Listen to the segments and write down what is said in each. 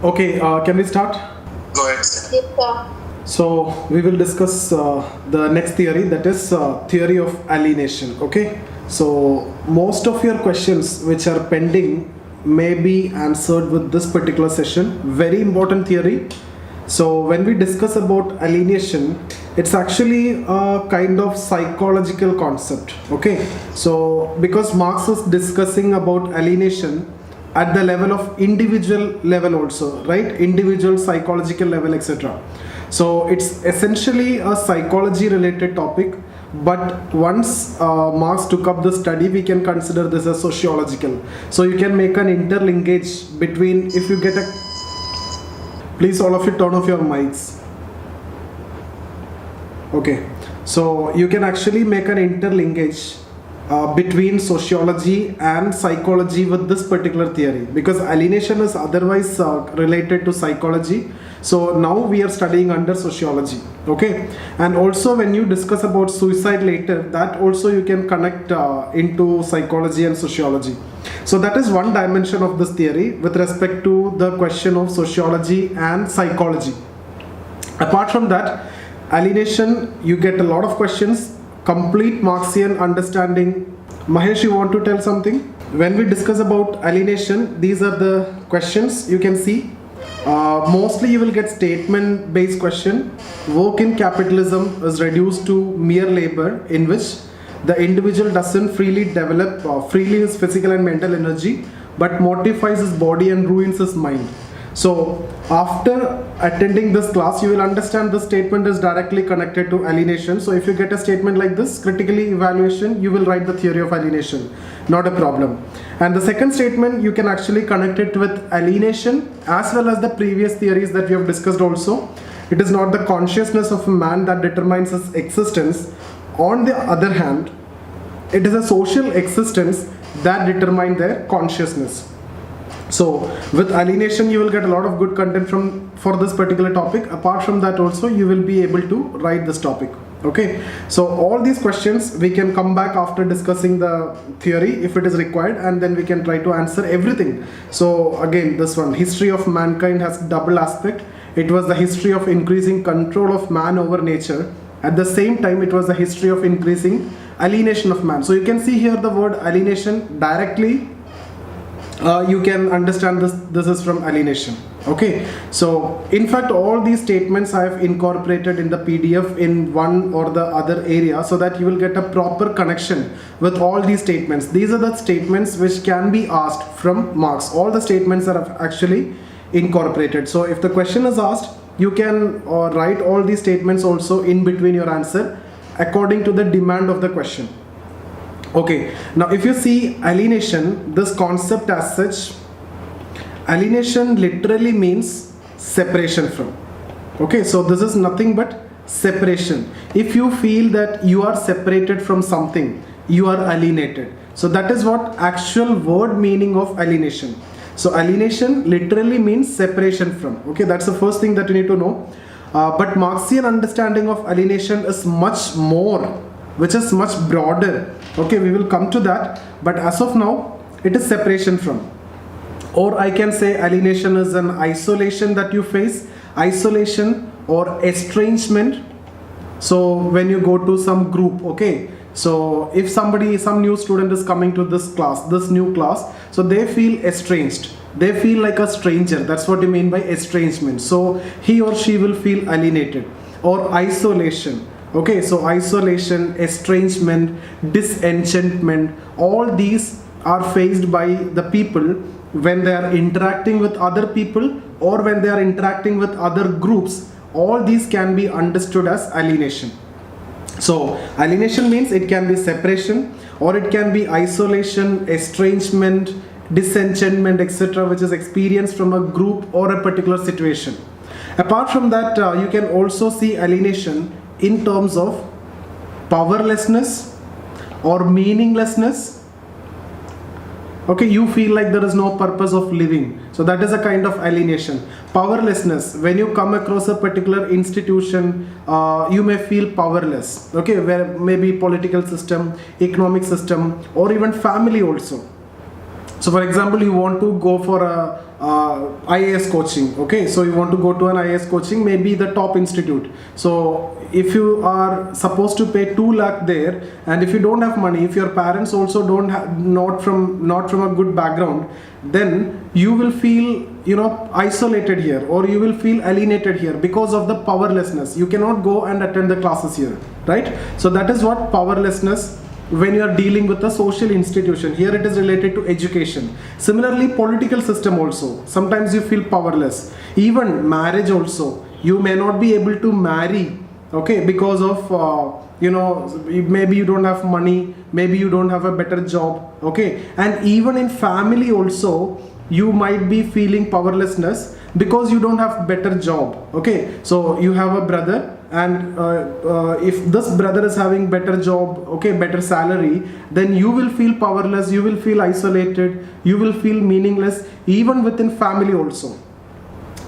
Okay, can we start? Go ahead. Yes, sir. So we will discuss the next theory, that is theory of alienation. Okay, so most of your questions which are pending may be answered with this particular session. Very important theory. So when we discuss about alienation, it's actually a kind of psychological concept. Okay, so because Marx is discussing about alienation at the level of individual level also, right? Individual psychological level, etc. So it's essentially a psychology related topic, but once Marx took up the study, we can consider this as sociological. So you can make an interlinkage between, if you get a, please all of you turn off your mics. Okay, so you can actually make an interlinkage between sociology and psychology with this particular theory, because alienation is otherwise related to psychology. So now we are studying under sociology. Okay, and also when you discuss about suicide later, that also you can connect into psychology and sociology. So that is one dimension of this theory with respect to the question of sociology and psychology. Apart from that, alienation, you get a lot of questions. Complete Marxian understanding. Mahesh, you want to tell something? When we discuss about alienation, these are the questions you can see. Mostly you will get statement based question. Work in capitalism is reduced to mere labor, in which the individual doesn't freely develop freely his physical and mental energy, but mortifies his body and ruins his mind. So after attending this class, you will understand this statement is directly connected to alienation. So if you get a statement like this, critically evaluation, you will write the theory of alienation, not a problem. And the second statement, you can actually connect it with alienation as well as the previous theories that we have discussed also. It is not the consciousness of a man that determines his existence. On the other hand, it is a social existence that determines their consciousness. So with alienation, you will get a lot of good content for this particular topic. Apart from that also, you will be able to write this topic. Okay, so all these questions we can come back after discussing the theory if it is required, and then we can try to answer everything. So again, this one, history of mankind, has double aspect. It was the history of increasing control of man over nature. At the same time, it was the history of increasing alienation of man. So you can see here the word alienation directly. You can understand this is from alienation. Okay, so in fact all these statements I have incorporated in the PDF in one or the other area, so that you will get a proper connection with all these statements. These are the statements which can be asked from Marx. All the statements are actually incorporated. So if the question is asked, you can write all these statements also in between your answer according to the demand of the question. Okay, now if you see alienation, this concept as such, alienation literally means separation from. Okay, so this is nothing but separation. If you feel that you are separated from something, you are alienated. So that is what actual word meaning of alienation. So alienation literally means separation from. Okay, that's the first thing that you need to know. But Marxian understanding of alienation is much more, which is much broader. Okay, we will come to that, but as of now, it is separation from. Or I can say alienation is an isolation that you face, isolation or estrangement. So when you go to some group, okay, so if some new student is coming to this new class, so they feel estranged. They feel like a stranger. That's what you mean by estrangement. So he or she will feel alienated. Or isolation. Okay, so isolation, estrangement, disenchantment, all these are faced by the people when they are interacting with other people or when they are interacting with other groups. All these can be understood as alienation. So alienation means it can be separation, or it can be isolation, estrangement, disenchantment, etc., which is experienced from a group or a particular situation. Apart from that, you can also see alienation in terms of powerlessness or meaninglessness. Okay, you feel like there is no purpose of living. So that is a kind of alienation. Powerlessness, when you come across a particular institution, you may feel powerless. Okay, where maybe political system, economic system, or even family also. So for example, you want to go for a IAS coaching, okay, so you want to go to an IAS coaching, maybe the top institute. So if you are supposed to pay 2 lakh there, and if you don't have money, if your parents also don't have, not from a good background, then you will feel, you know, isolated here, or you will feel alienated here because of the powerlessness. You cannot go and attend the classes here, right? So that is what powerlessness when you are dealing with a social institution. Here it is related to education. Similarly, political system also, sometimes you feel powerless. Even marriage also, you may not be able to marry, okay, because of you know, maybe you don't have money, maybe you don't have a better job, okay. And even in family also, you might be feeling powerlessness because you don't have better job, okay. So you have a brother, and if this brother is having better job, okay, better salary, then you will feel powerless, you will feel isolated, you will feel meaningless, even within family also.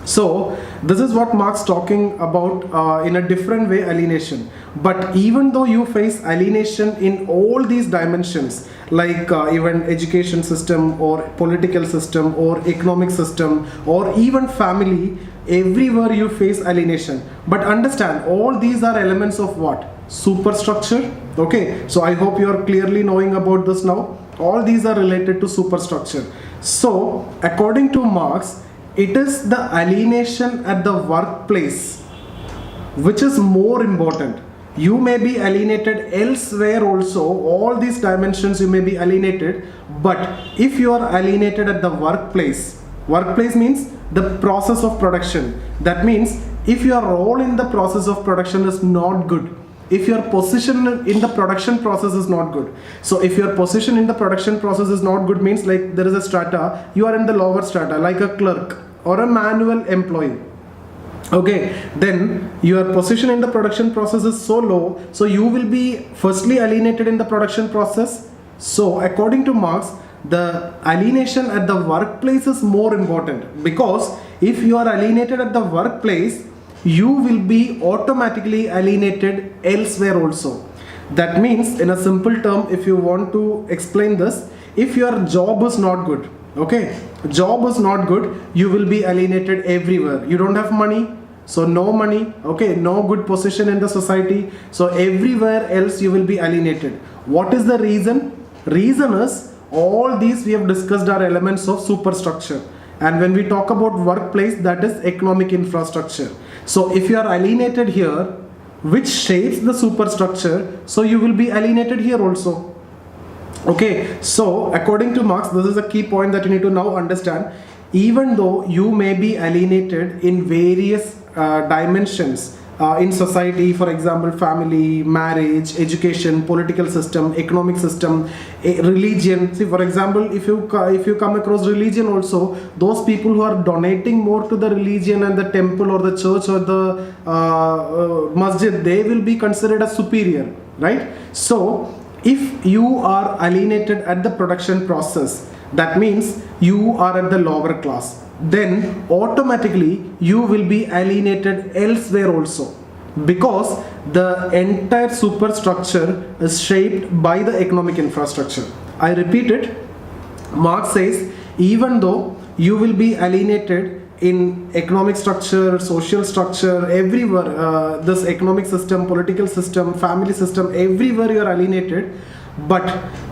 So this is what Marx talking about in a different way, alienation. But even though you face alienation in all these dimensions, like even education system or political system or economic system or even family, everywhere you face alienation. But understand, all these are elements of what? Superstructure. Okay, so I hope you are clearly knowing about this now. All these are related to superstructure. So according to Marx, it is the alienation at the workplace which is more important. You may be alienated elsewhere also, all these dimensions you may be alienated, but if you are alienated at the workplace means the process of production. That means if your role in the process of production is not good, if your position in the production process is not good. So if your position in the production process is not good means, like there is a strata, you are in the lower strata, like a clerk or a manual employee. Okay, then your position in the production process is so low, so you will be firstly alienated in the production process. So according to Marx, the alienation at the workplace is more important, because if you are alienated at the workplace, you will be automatically alienated elsewhere also. That means, in a simple term, if you want to explain this, if your job is not good, okay, job is not good, you will be alienated everywhere. You don't have money, so no money, okay, no good position in the society, so everywhere else you will be alienated. What is the reason? Reason is, all these we have discussed are elements of superstructure, and when we talk about workplace, that is economic infrastructure. So if you are alienated here, which shapes the superstructure, so you will be alienated here also. Okay, so according to Marx, this is a key point that you need to now understand. Even though you may be alienated in various dimensions in society, for example, family, marriage, education, political system, economic system, religion. See, for example, if you come across religion also, those people who are donating more to the religion and the temple or the church or the masjid, they will be considered as superior, right? So if you are alienated at the production process, that means you are at the lower class, then automatically you will be alienated elsewhere also, because the entire superstructure is shaped by the economic infrastructure. I repeat it, Marx says, even though you will be alienated in economic structure, social structure, everywhere, this economic system, political system, family system, everywhere you are alienated, but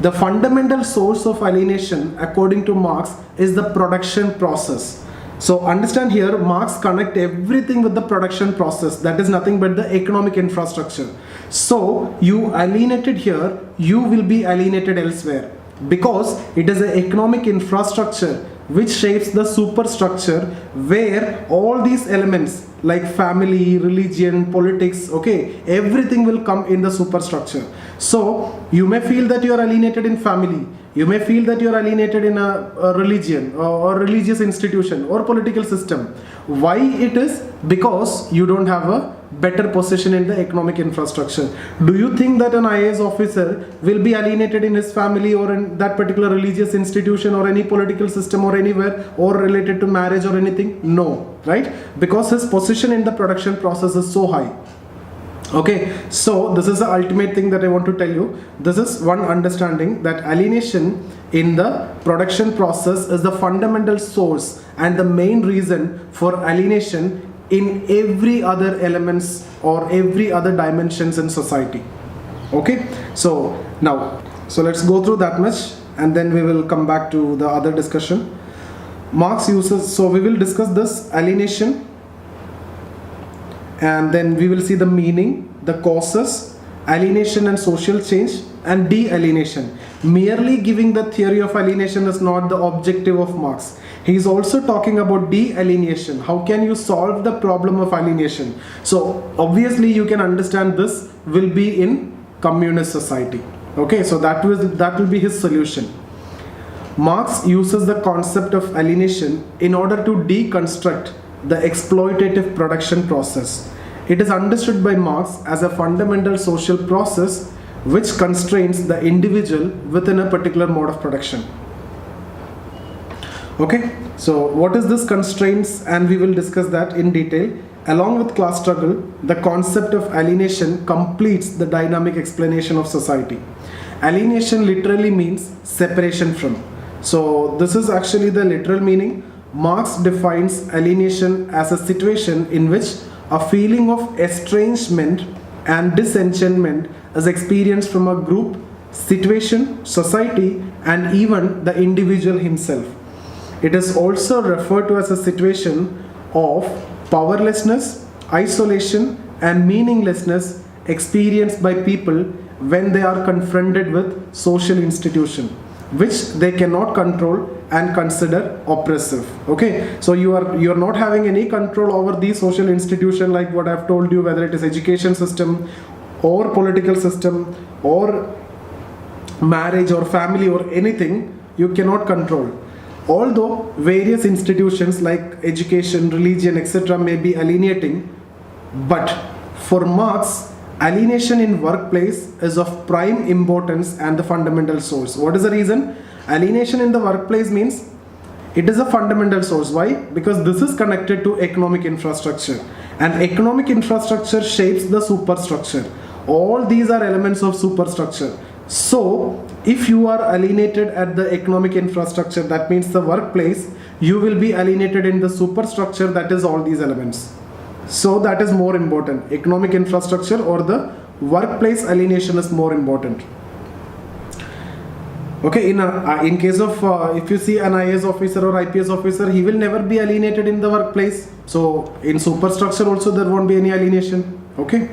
the fundamental source of alienation according to Marx is the production process. So understand here, Marx connect everything with the production process, that is nothing but the economic infrastructure. So you alienated here, you will be alienated elsewhere, because it is the economic infrastructure which shapes the superstructure, where all these elements like family, religion, politics, okay, everything will come in the superstructure. So you may feel that you are alienated in family, you may feel that you are alienated in a religion or religious institution or political system. Why it is? Because you don't have a better position in the economic infrastructure. Do you think that an IAS officer will be alienated in his family or in that particular religious institution or any political system or anywhere, or related to marriage or anything? No, right? Because his position in the production process is so high. Okay, so this is the ultimate thing that I want to tell you. This is one understanding, that alienation in the production process is the fundamental source and the main reason for alienation in every other elements or every other dimensions in society. Okay, so now, so let's go through that much and then we will come back to the other discussion. Marx uses, so we will discuss this alienation, and then we will see the meaning, the causes, alienation and social change, and de-alienation. Merely giving the theory of alienation is not the objective of Marx. He is also talking about de-alienation. How can you solve the problem of alienation? So obviously you can understand this will be in communist society. Okay, so that will be his solution. Marx uses the concept of alienation in order to deconstruct the exploitative production process. It is understood by Marx as a fundamental social process which constrains the individual within a particular mode of production. Okay, so what is this constraints, and we will discuss that in detail. Along with class struggle, the concept of alienation completes the dynamic explanation of society. Alienation literally means separation from. So this is actually the literal meaning. Marx defines alienation as a situation in which a feeling of estrangement and disenchantment is experienced from a group, situation, society, and even the individual himself. It is also referred to as a situation of powerlessness, isolation, and meaninglessness experienced by people when they are confronted with social institution, which they cannot control and consider oppressive. Okay, so you are not having any control over the social institution, like what I've told you, whether it is education system or political system or marriage or family or anything, you cannot control. Although various institutions like education, religion, etc. may be alienating, but for Marx, alienation in workplace is of prime importance and the fundamental source. What is the reason? Alienation in the workplace means it is a fundamental source. Why? Because this is connected to economic infrastructure, and economic infrastructure shapes the superstructure. All these are elements of superstructure. So if you are alienated at the economic infrastructure, that means the workplace, you will be alienated in the superstructure, that is all these elements. So that is more important. Economic infrastructure or the workplace alienation is more important. Okay, in case of if you see an IAS officer or IPS officer, he will never be alienated in the workplace. So in superstructure also there won't be any alienation. Okay.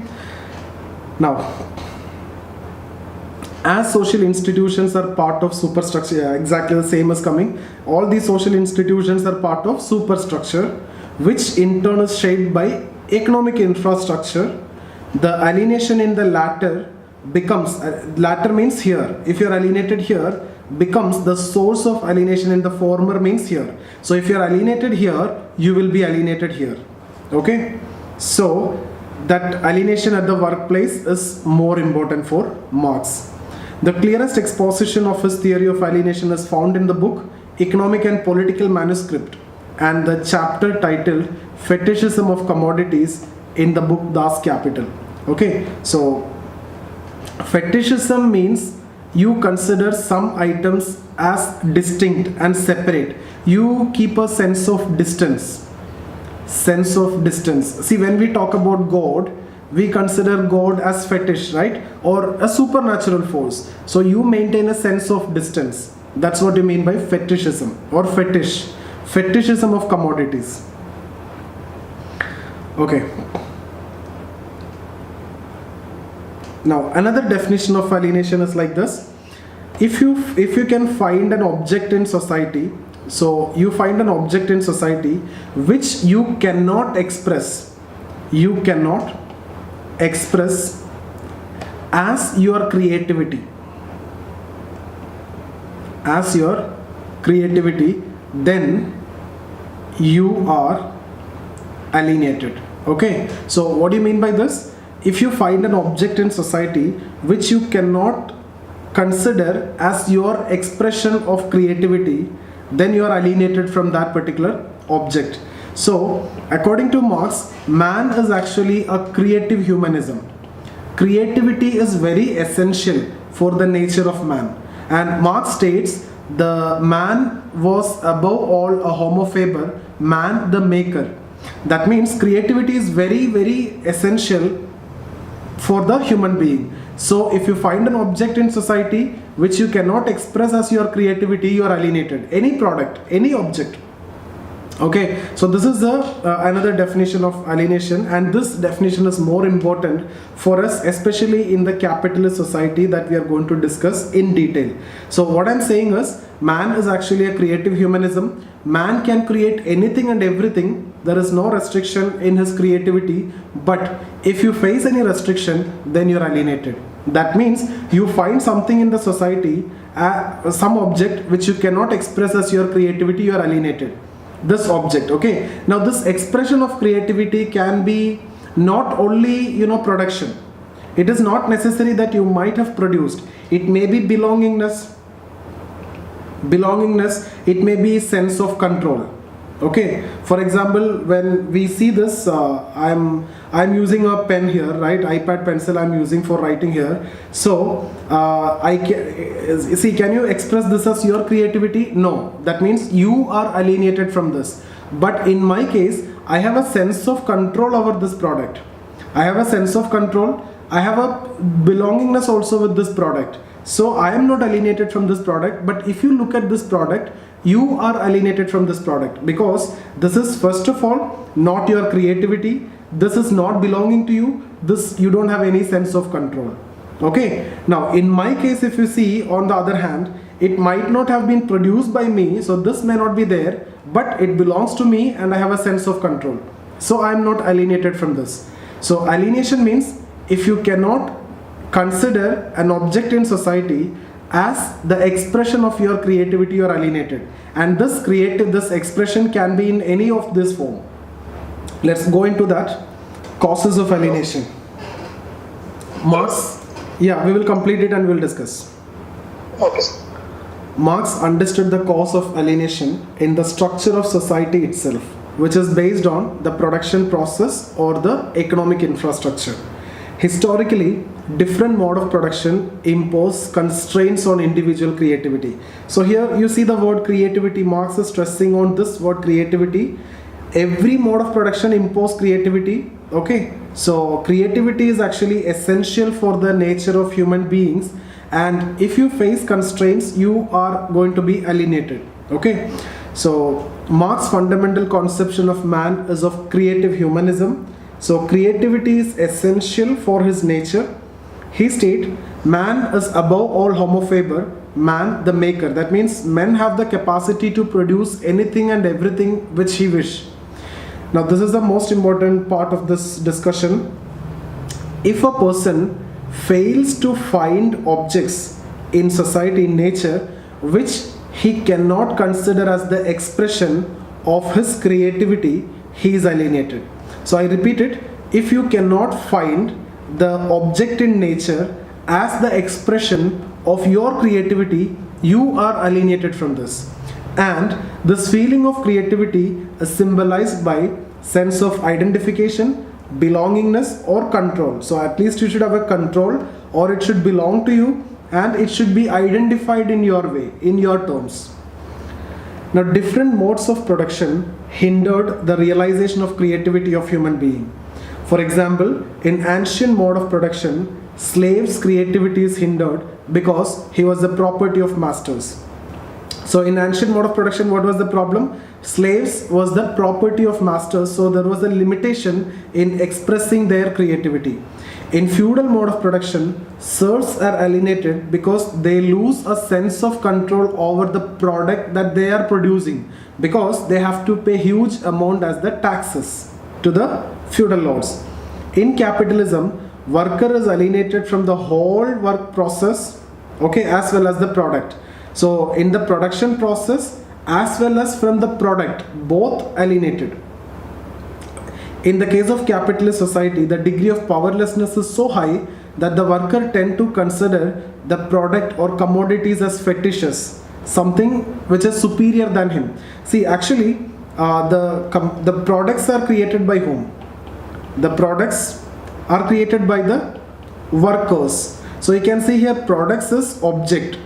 Now, as social institutions are part of superstructure, yeah, exactly the same is coming. All these social institutions are part of superstructure, which in turn is shaped by economic infrastructure. The alienation in the latter becomes, latter means here, if you are alienated here, becomes the source of alienation in the former means here. So if you are alienated here, you will be alienated here. Okay, so that alienation at the workplace is more important for Marx. The clearest exposition of his theory of alienation is found in the book Economic and Political Manuscript and the chapter titled Fetishism of Commodities in the book Das Kapital. Okay, so fetishism means you consider some items as distinct and separate. You keep a sense of distance. Sense of distance. See, when we talk about God, we consider God as fetish, right? Or a supernatural force. So you maintain a sense of distance. That's what you mean by fetishism or fetish. Fetishism of commodities. Okay. Now another definition of alienation is like this. If you can find an object in society, so you find an object in society which you cannot express as your creativity, then you are alienated. Okay, so what do you mean by this? If you find an object in society which you cannot consider as your expression of creativity, then you are alienated from that particular object. So according to Marx, man is actually a creative humanism. creativity is very essential for the nature of man. And Marx states the man was above all a homo faber, man the maker. That means creativity is very, very essential for the human being. So if you find an object in society which you cannot express as your creativity, you are alienated. Any product, any object. Okay, so this is the another definition of alienation, and this definition is more important for us, especially in the capitalist society that we are going to discuss in detail. So what I'm saying is, man is actually a creative humanism. Man can create anything and everything. There is no restriction in his creativity, but if you face any restriction, then you're alienated. That means you find something in the society, some object which you cannot express as your creativity, you are alienated. This object, okay. Now this expression of creativity can be not only production. It is not necessary that you might have produced. It may be belongingness, it may be sense of control. Okay, for example, when we see this, I'm using a pen here, right? iPad pencil I'm using for writing here. So can you express this as your creativity? No, that means you are alienated from this. But in my case, I have a sense of control over this product. I have a sense of control. I have a belongingness also with this product. So I am not alienated from this product. But if you look at this product, you are alienated from this product, because this is first of all not your creativity. This is not belonging to you. This, you don't have any sense of control. Okay, now in my case, if you see, on the other hand, it might not have been produced by me, so this may not be there, but it belongs to me and I have a sense of control. So I am not alienated from this. So alienation means if you cannot consider an object in society as the expression of your creativity, you are alienated. And this expression can be in any of this form. Let's go into that. Causes of alienation. Marx, yeah, we will complete it and we'll discuss. Okay. Marx understood the cause of alienation in the structure of society itself, which is based on the production process or the economic infrastructure. Historically, different mode of production impose constraints on individual creativity. So here you see the word creativity. Marx is stressing on this word creativity. Every mode of production impose creativity. Okay, so creativity is actually essential for the nature of human beings, and if you face constraints, you are going to be alienated. Okay, so Marx's fundamental conception of man is of creative humanism. So creativity is essential for his nature. He states, man is above all homo faber, man the maker. That means men have the capacity to produce anything and everything which he wish. Now this is the most important part of this discussion. If a person fails to find objects in society, in nature, which he cannot consider as the expression of his creativity, he is alienated. So I repeat it, if you cannot find the object in nature as the expression of your creativity, you are alienated from this. And this feeling of creativity is symbolized by sense of identification, belongingness or control. So at least you should have a control, or it should belong to you, and it should be identified in your way, in your terms. Now different modes of production hindered the realization of creativity of human being. For example, in ancient mode of production, slaves' creativity is hindered because he was the property of masters. So in ancient mode of production, what was the problem? Slaves was the property of masters, so there was a limitation in expressing their creativity. In feudal mode of production, serfs are alienated because they lose a sense of control over the product that they are producing, because they have to pay huge amount as the taxes to the feudal lords. In capitalism, worker is alienated from the whole work process, okay, as well as the product. So in the production process as well as from the product, both alienated. In the case of capitalist society, the degree of powerlessness is so high that the worker tend to consider the product or commodities as fetishes, something which is superior than him. See, actually, the products are created by whom? The products are created by the workers. So you can see here products is object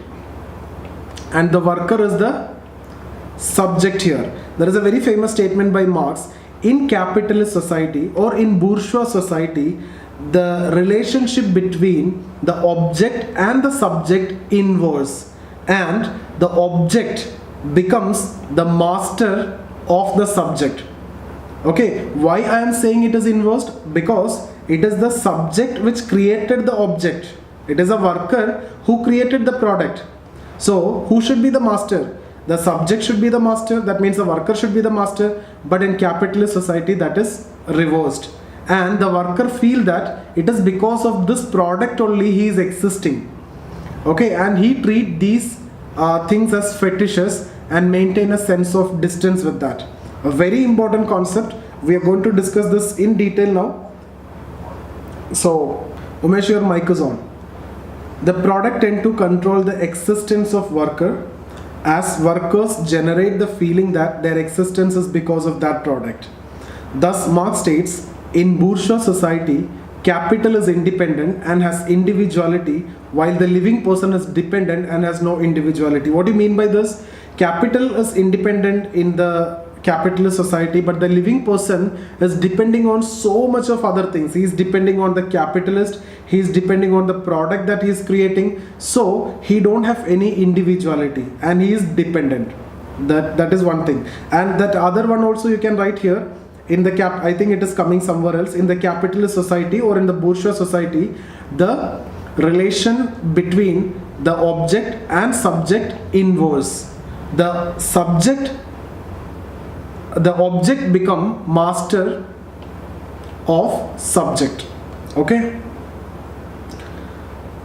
and the worker is the subject here. There is a very famous statement by Marx: in capitalist society or in bourgeois society, the relationship between the object and the subject inverse, and the object becomes the master of the subject. Okay, why I am saying it is inversed? Because it is the subject which created the object. It is a worker who created the product. So who should be the master? The subject should be the master. That means the worker should be the master. But in capitalist society, that is reversed, and the worker feel that it is because of this product only he is existing. Okay, and he treat these things as fetishes and maintain a sense of distance with that. A very important concept. We are going to discuss this in detail now. So Umesh, your mic is on. The product tend to control the existence of worker, as workers generate the feeling that their existence is because of that product. Thus Marx states, in bourgeois society, capital is independent and has individuality, while the living person is dependent and has no individuality. What do you mean by this? Capital is independent in the capitalist society, but the living person is depending on so much of other things. He is depending on the capitalist, he is depending on the product that he is creating, so he don't have any individuality and he is dependent. That is one thing. And that other one also you can write here in the I think it is coming somewhere else. In the capitalist society or in the bourgeois society, the relation between the object and subject inverse. The object become master of subject. Okay,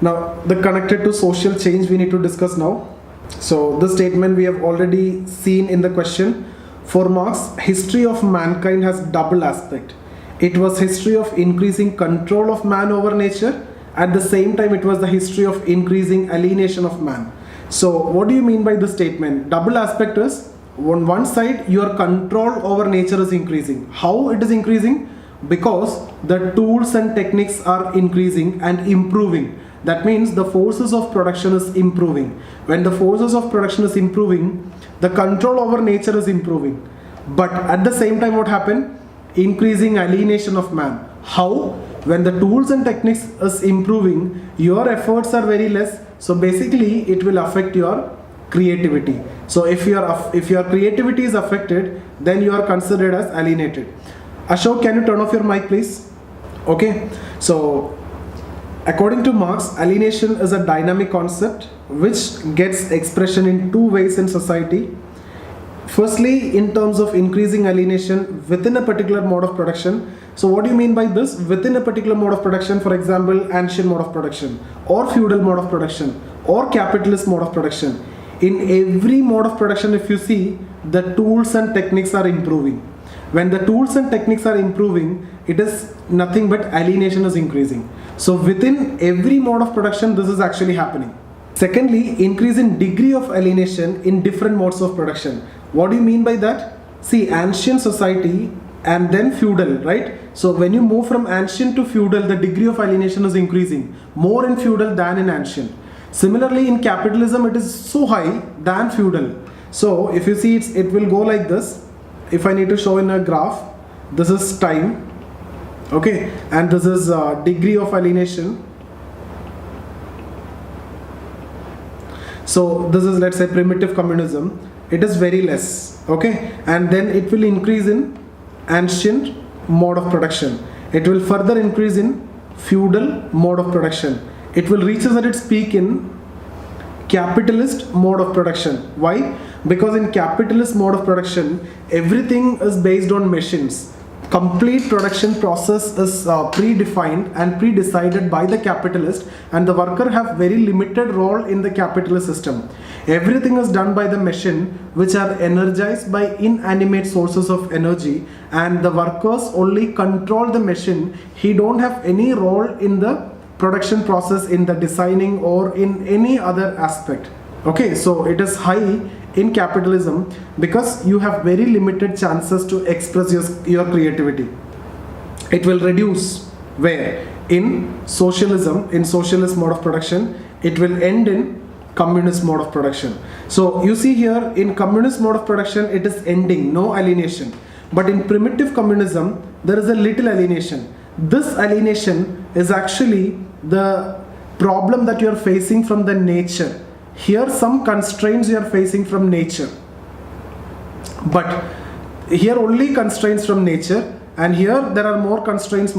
now the connected to social change we need to discuss now. So this statement we have already seen in the question. For Marx, history of mankind has double aspect. It was history of increasing control of man over nature. At the same time, it was the history of increasing alienation of man. So what do you mean by this statement? Double aspect is, on one side, your control over nature is increasing. How it is increasing? Because the tools and techniques are increasing and improving. That means the forces of production is improving. When the forces of production is improving, the control over nature is improving. But at the same time, what happened? Increasing alienation of man. How? When the tools and techniques is improving, your efforts are very less. So basically, it will affect your creativity. So if your creativity is affected, then you are considered as alienated. Ashok, can you turn off your mic, please? Okay. So according to Marx, alienation is a dynamic concept which gets expression in two ways in society. Firstly, in terms of increasing alienation within a particular mode of production. So what do you mean by this? Within a particular mode of production, for example, ancient mode of production, or feudal mode of production, or capitalist mode of production. In every mode of production, if you see, the tools and techniques are improving. When the tools and techniques are improving, it is nothing but alienation is increasing. So within every mode of production, this is actually happening. Secondly, increase in degree of alienation in different modes of production. What do you mean by that? See, ancient society and then feudal, right? So when you move from ancient to feudal, the degree of alienation is increasing, more in feudal than in ancient. Similarly, in capitalism, it is so high than feudal. So if you see, it will go like this. If I need to show in a graph, this is time, okay, and this is degree of alienation. So this is, let's say, primitive communism. It is very less, okay, and then it will increase in ancient mode of production. It will further increase in feudal mode of production. It will reach at its peak in capitalist mode of production. Why? Because in capitalist mode of production, everything is based on machines. Complete production process is predefined and pre-decided by the capitalist, and the worker have very limited role in the capitalist system. Everything is done by the machine, which are energized by inanimate sources of energy, and the workers only control the machine. He don't have any role in the production process, in the designing or in any other aspect. Okay, so it is high in capitalism because you have very limited chances to express your creativity. It will reduce where? in socialism, in socialist mode of production, it will end in communist mode of production. So you see here, in communist mode of production, it is ending, no alienation. But in primitive communism, there is a little alienation. This alienation is actually the problem that you are facing from the nature. Here some constraints you are facing from nature. But here only constraints from nature, and here there are more constraints.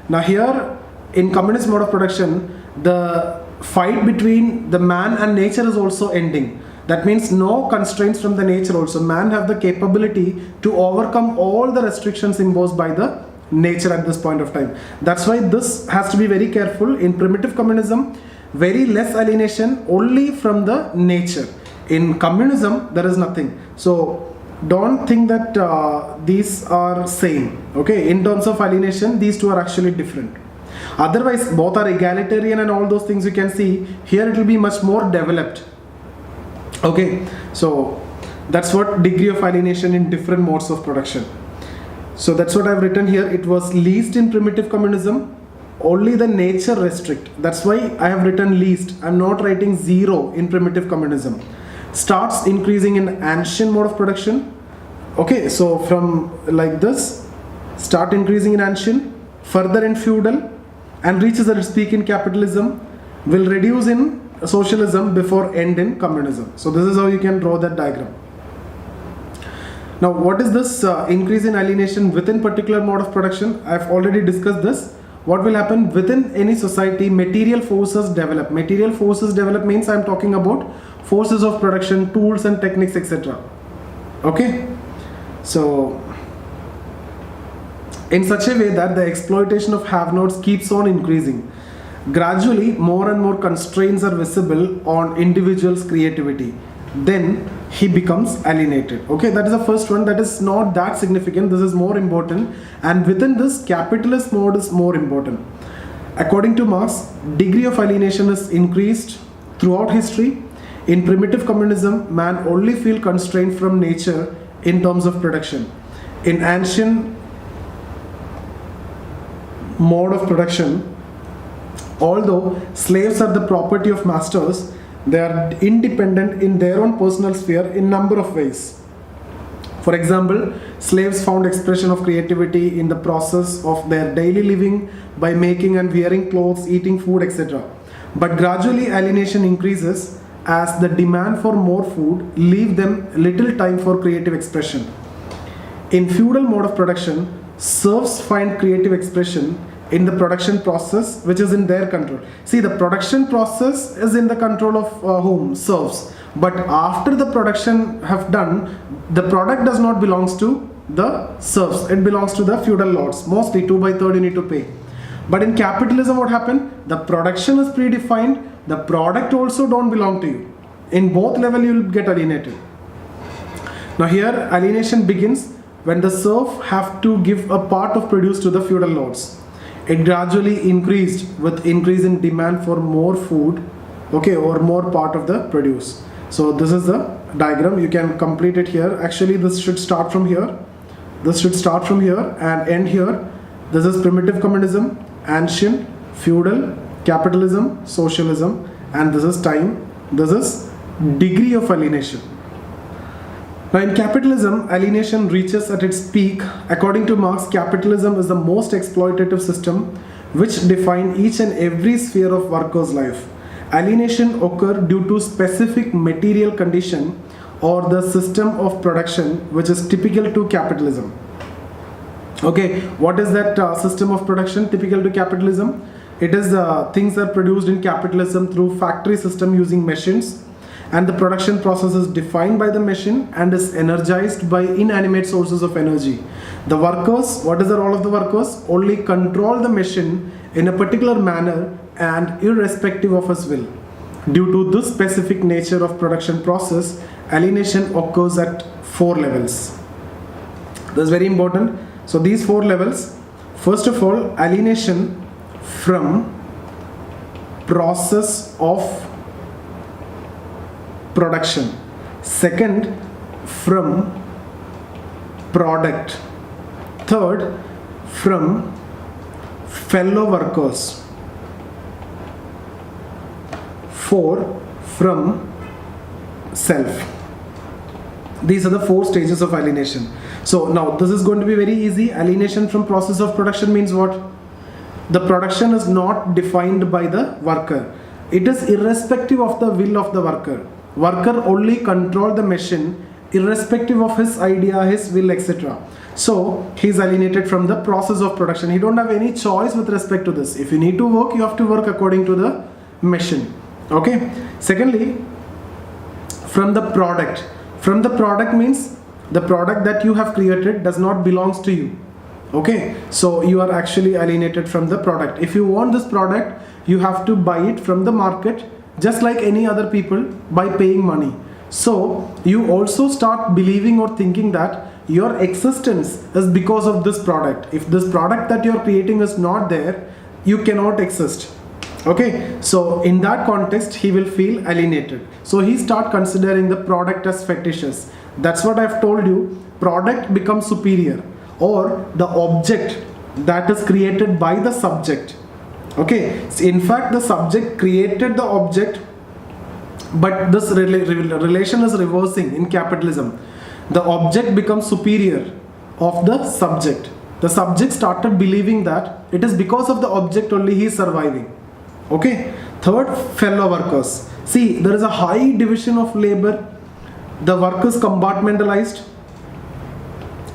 Now here in communist mode of production, the fight between the man and nature is also ending. That means no constraints from the nature also. Man have the capability to overcome all the restrictions imposed by the nature at this point of time. That's why this has to be very careful. In primitive communism, very less alienation, only from the nature. In communism, there is nothing. So don't think that these are same. Okay, in terms of alienation, these two are actually different. Otherwise, both are egalitarian and all those things you can see. Here it will be much more developed. Okay, so that's what degree of alienation in different modes of production. So that's what I've written here. It was least in primitive communism. Only the nature restrict. That's why I have written least. I'm not writing zero in primitive communism. Starts increasing in ancient mode of production. Okay, so from like this, start increasing in ancient, further in feudal, and reaches its peak in capitalism, will reduce in socialism before end in communism. So this is how you can draw that diagram. Now what is this increase in alienation within particular mode of production? I've already discussed this. What will happen within any society? Material forces develop. Material forces develop means I'm talking about forces of production, tools and techniques, etc. Okay, so in such a way that the exploitation of have-nots keeps on increasing. Gradually, more and more constraints are visible on individual's creativity. Then he becomes alienated. Okay, that is the first one. That is not that significant. This is more important. And within this, capitalist mode is more important. According to Marx, degree of alienation is increased throughout history. In primitive communism, man only feel constrained from nature in terms of production. In ancient mode of production, although slaves are the property of masters, they are independent in their own personal sphere in number of ways. For example, slaves found expression of creativity in the process of their daily living by making and wearing clothes, eating food, etc. But gradually alienation increases as the demand for more food leave them little time for creative expression. In feudal mode of production, serfs find creative expression in the production process, which is in their control. See, the production process is in the control of whom? Serfs. But after the production have done, the product does not belongs to the serfs. It belongs to the feudal lords. Mostly 2/3 you need to pay. But in capitalism, what happened? The production is predefined. The product also don't belong to you. In both level, you will get alienated. Now here, alienation begins when the serf have to give a part of produce to the feudal lords. It gradually increased with increase in demand for more food, okay, or more part of the produce. So this is the diagram. You can complete it here. Actually, this should start from here. This should start from here and end here. This is primitive communism, ancient, feudal, capitalism, socialism, and this is time. This is degree of alienation. Now in capitalism, alienation reaches at its peak. According to Marx, capitalism is the most exploitative system which defines each and every sphere of workers' life. Alienation occurs due to specific material condition or the system of production which is typical to capitalism. Okay, what is that system of production typical to capitalism? It is things are produced in capitalism through factory system using machines, and the production process is defined by the machine and is energized by inanimate sources of energy. The workers, what is the role of the workers? Only control the machine in a particular manner and irrespective of his will. Due to this specific nature of production process, alienation occurs at 4 levels. This is very important. So these 4 levels, first of all, alienation from process of production. Second, from product. Third, from fellow workers. 4 from self. These are the 4 stages of alienation. So now this is going to be very easy. Alienation from process of production means what? The production is not defined by the worker. It is irrespective of the will of the worker. Worker only control the machine irrespective of his idea, his will, etc. So he is alienated from the process of production. He don't have any choice with respect to this. If you need to work, you have to work according to the machine. Okay. Secondly, from the product. From the product means the product that you have created does not belongs to you. Okay, so you are actually alienated from the product. If you want this product, you have to buy it from the market just like any other people by paying money. So you also start believing or thinking that your existence is because of this product. If this product that you are creating is not there, you cannot exist. Okay, so in that context he will feel alienated. So he start considering the product as fetishes. That's what I've told you. Product becomes superior, or the object that is created by the subject. Okay, so in fact the subject created the object, but this relation is reversing in capitalism. The object becomes superior of the subject. The subject started believing that it is because of the object only he is surviving. Okay, third, fellow workers. See, there is a high division of labor. The work is compartmentalized.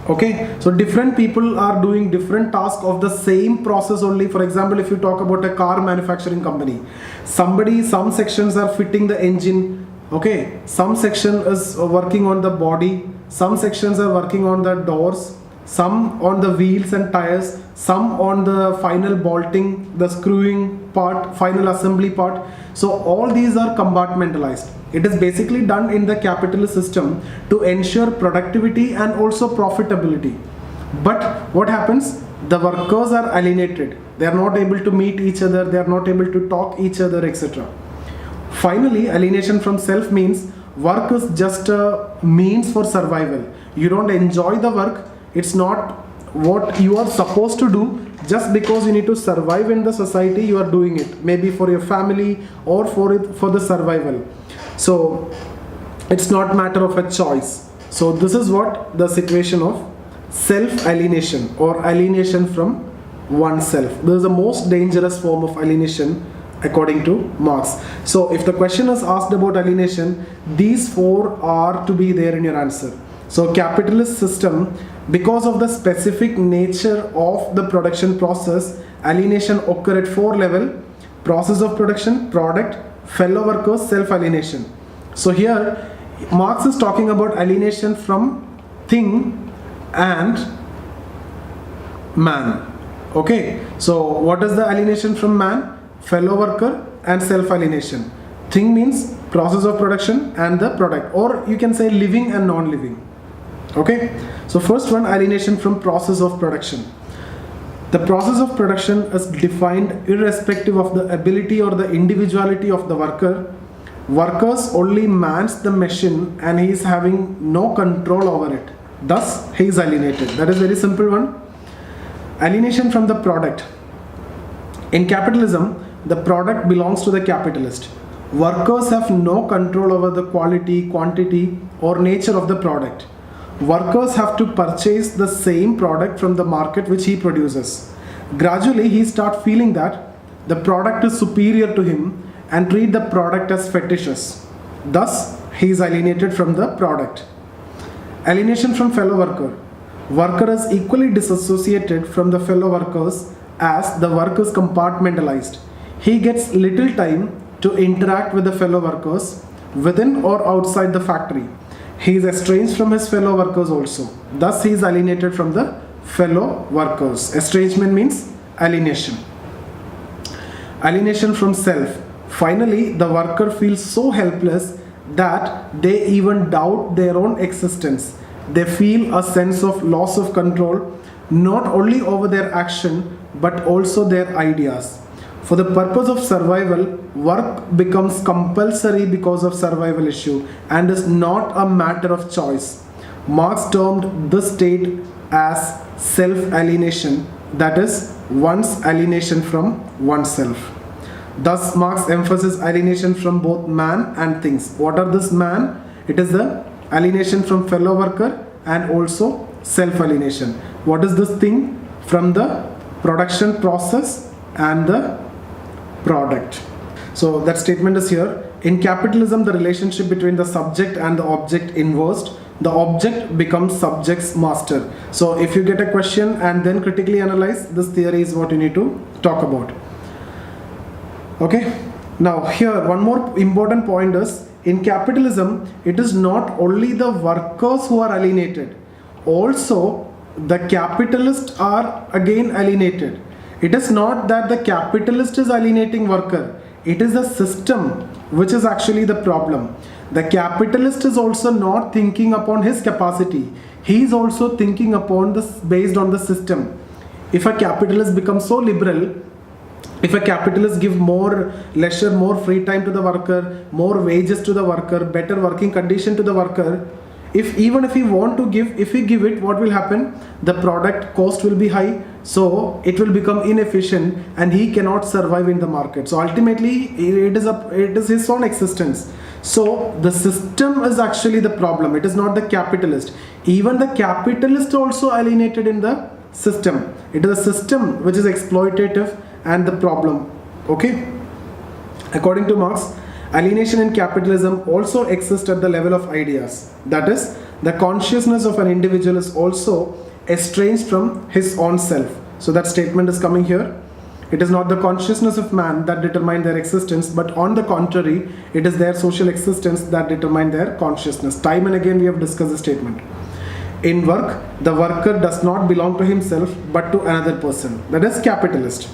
Okay, so different people are doing different tasks of the same process only. For example, if you talk about a car manufacturing company, some sections are fitting the engine. Okay, some section is working on the body, some sections are working on the doors, some on the wheels and tires, some on the final bolting, the screwing part, final assembly part. So all these are compartmentalized. It is basically done in the capitalist system to ensure productivity and also profitability. But what happens? The workers are alienated. They are not able to meet each other, they are not able to talk each other, etc. Finally, alienation from self means work is just a means for survival. You don't enjoy the work. It's not what you are supposed to do. Just because you need to survive in the society, you are doing it. Maybe for your family or for the survival. So it's not matter of a choice. So this is what the situation of self-alienation or alienation from oneself. This is the most dangerous form of alienation according to Marx. So if the question is asked about alienation, these 4 are to be there in your answer. So capitalist system, because of the specific nature of the production process, alienation occur at 4 levels: process of production, product, fellow workers, self-alienation. So here Marx is talking about alienation from thing and man. Okay, so what is the alienation from man? Fellow worker and self-alienation. Thing means process of production and the product, or you can say living and non-living. Okay, so first one, alienation from process of production. The process of production is defined irrespective of the ability or the individuality of the worker. Workers only mans the machine and he is having no control over it. Thus, he is alienated. That is very simple one. Alienation from the product. In capitalism, the product belongs to the capitalist. Workers have no control over the quality, quantity, or nature of the product. Workers have to purchase the same product from the market which he produces. Gradually, he starts feeling that the product is superior to him and treat the product as fetishes. Thus, he is alienated from the product. Alienation from fellow worker. Worker is equally disassociated from the fellow workers as the work is compartmentalized. He gets little time to interact with the fellow workers within or outside the factory. He is estranged from his fellow workers also. Thus, he is alienated from the fellow workers. Estrangement means alienation. Alienation from self. Finally, the worker feels so helpless that they even doubt their own existence. They feel a sense of loss of control, not only over their action, but also their ideas. For the purpose of survival, work becomes compulsory because of survival issue and is not a matter of choice. Marx termed this state as self-alienation, that is one's alienation from oneself. Thus, Marx emphasizes alienation from both man and things. What are this man? It is the alienation from fellow worker and also self-alienation. What is this thing? From the production process and the product. So that statement is here. In capitalism, the relationship between the subject and the object inversed. The object becomes subject's master. So if you get a question and then critically analyze, this theory is what you need to talk about. Okay. Now here one more important point is, in capitalism, it is not only the workers who are alienated, also the capitalists are again alienated. It is not that the capitalist is alienating worker, it is the system which is actually the problem. The capitalist is also not thinking upon his capacity, he is also thinking upon this based on the system. If a capitalist becomes so liberal, if a capitalist give more leisure, more free time to the worker, more wages to the worker, better working condition to the worker, even if he want to give, if he give it, what will happen? The product cost will be high, so it will become inefficient and he cannot survive in the market. So ultimately it is his own existence. So the system is actually the problem, it is not the capitalist. Even the capitalist also alienated in the system. It is a system which is exploitative and the problem. Okay. According to Marx, alienation in capitalism also exists at the level of ideas. That is, the consciousness of an individual is also estranged from his own self. So that statement is coming here. It is not the consciousness of man that determine their existence, but on the contrary, it is their social existence that determine their consciousness. Time and again we have discussed the statement. In work, the worker does not belong to himself but to another person. That is capitalist.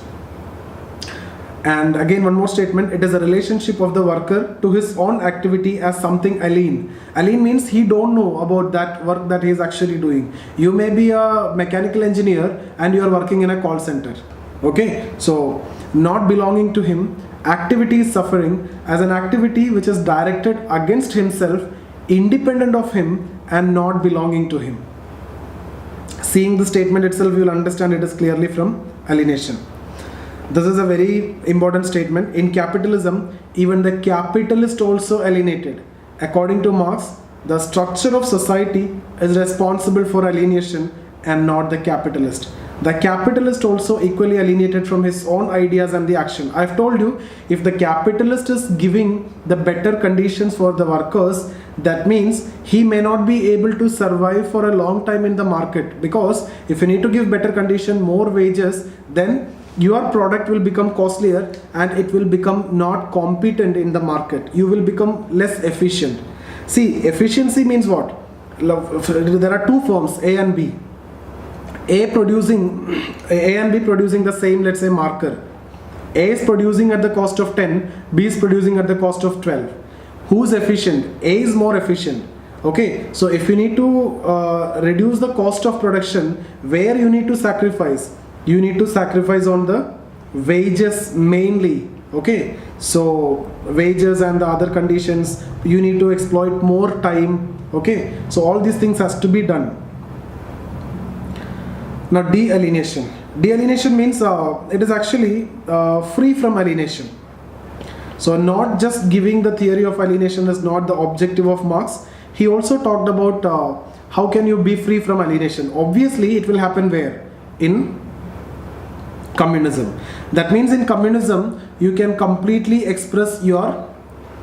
And again one more statement, it is a relationship of the worker to his own activity as something alien. Alien means he don't know about that work that he is actually doing. You may be a mechanical engineer and you are working in a call center. Okay, so not belonging to him, activity is suffering as an activity which is directed against himself, independent of him and not belonging to him. Seeing the statement itself, you will understand it is clearly from alienation. This is a very important statement. In capitalism, even the capitalist also alienated. According to Marx, the structure of society is responsible for alienation and not the capitalist. The capitalist also equally alienated from his own ideas and the action. I've told you, if the capitalist is giving the better conditions for the workers, that means he may not be able to survive for a long time in the market, because if you need to give better condition, more wages, then your product will become costlier and it will become not competent in the market. You will become less efficient. See, efficiency means what? There are two firms, A and B. A and B producing the same, let's say, marker. A is producing at the cost of 10, B is producing at the cost of 12. Who's efficient? A is more efficient. Okay, so if you need to reduce the cost of production, where you need to sacrifice? You need to sacrifice on the wages mainly. Okay, so wages and the other conditions, you need to exploit more time. Okay, so all these things has to be done. Now de-alienation. De-alienation means it is actually free from alienation. So not just giving the theory of alienation is not the objective of Marx. He also talked about how can you be free from alienation. Obviously it will happen where? In communism. That means in communism you can completely express your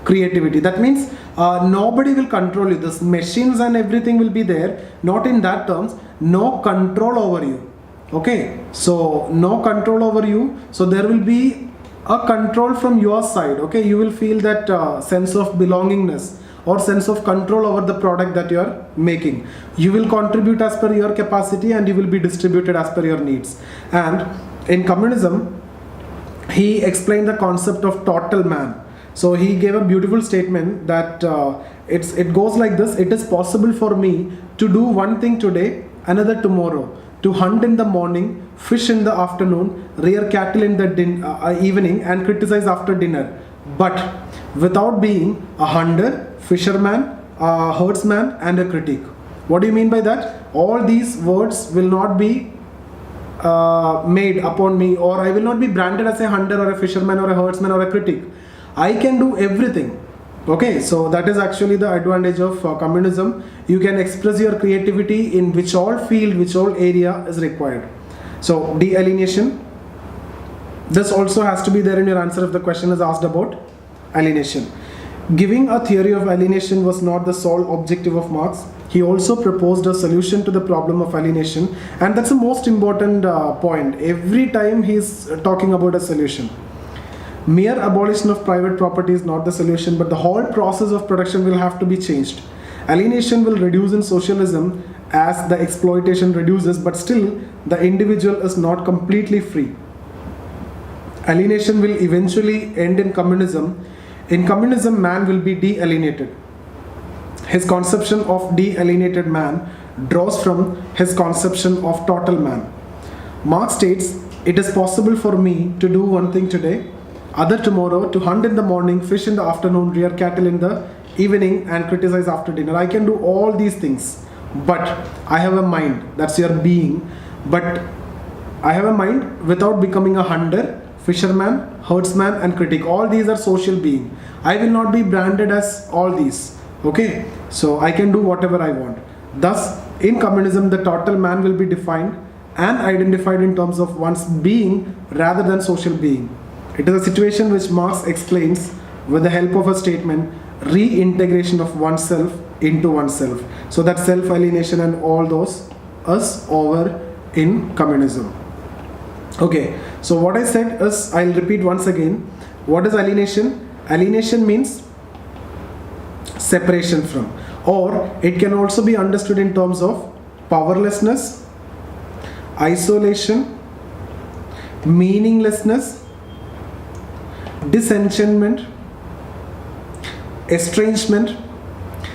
creativity. That means nobody will control you. This machines and everything will be there. Not in that terms. No control over you. Okay, so no control over you. So there will be a control from your side. Okay, you will feel that sense of belongingness or sense of control over the product that you are making. You will contribute as per your capacity and you will be distributed as per your needs. And in communism, he explained the concept of total man. So he gave a beautiful statement that it goes like this: it is possible for me to do one thing today, another tomorrow, to hunt in the morning, fish in the afternoon, rear cattle in the evening, and criticize after dinner, but without being a hunter, fisherman, a herdsman, and a critic. What do you mean by that? All these words will not be made upon me, or I will not be branded as a hunter or a fisherman or a herdsman or a critic. I can do everything. Okay, so that is actually the advantage of communism. You can express your creativity in which all field, which all area is required. So de-alienation, this also has to be there in your answer if the question is asked about alienation. Giving a theory of alienation was not the sole objective of Marx. He also proposed a solution to the problem of alienation, and that's the most important point. Every time he's talking about a solution. Mere abolition of private property is not the solution, but the whole process of production will have to be changed. Alienation will reduce in socialism as the exploitation reduces, but still the individual is not completely free. Alienation will eventually end in communism. In communism, man will be de-alienated. His conception of de-alienated man draws from his conception of total man. Marx states, "It is possible for me to do one thing today, other tomorrow, to hunt in the morning, fish in the afternoon, rear cattle in the evening, and criticize after dinner. I can do all these things, but I have a mind." That's your being. But I have a mind without becoming a hunter, fisherman, herdsman, and critic. All these are social being. I will not be branded as all these. Okay, so I can do whatever I want. Thus, in communism, the total man will be defined and identified in terms of one's being rather than social being. It is a situation which Marx explains with the help of a statement, reintegration of oneself into oneself. So that self-alienation and all those is over in communism. Okay, so what I said is, I'll repeat once again. What is alienation? Alienation means separation from, or it can also be understood in terms of powerlessness, isolation, meaninglessness, disenchantment, estrangement.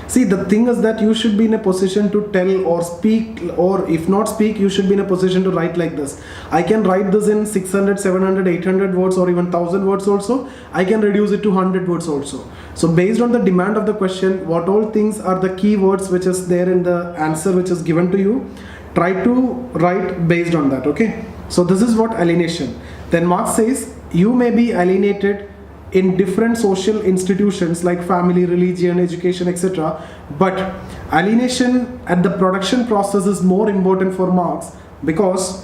See, the thing is that you should be in a position to tell or speak, or if not speak, you should be in a position to write like this. I can write this in 600, 700, 800 words or even 1000 words also. I can reduce it to 100 words also. So based on the demand of the question, what all things are the key words which is there in the answer which is given to you, try to write based on that. Okay, so this is what alienation. Then Marx says, you may be alienated in different social institutions like family, religion, education, etc. But alienation at the production process is more important for Marx, because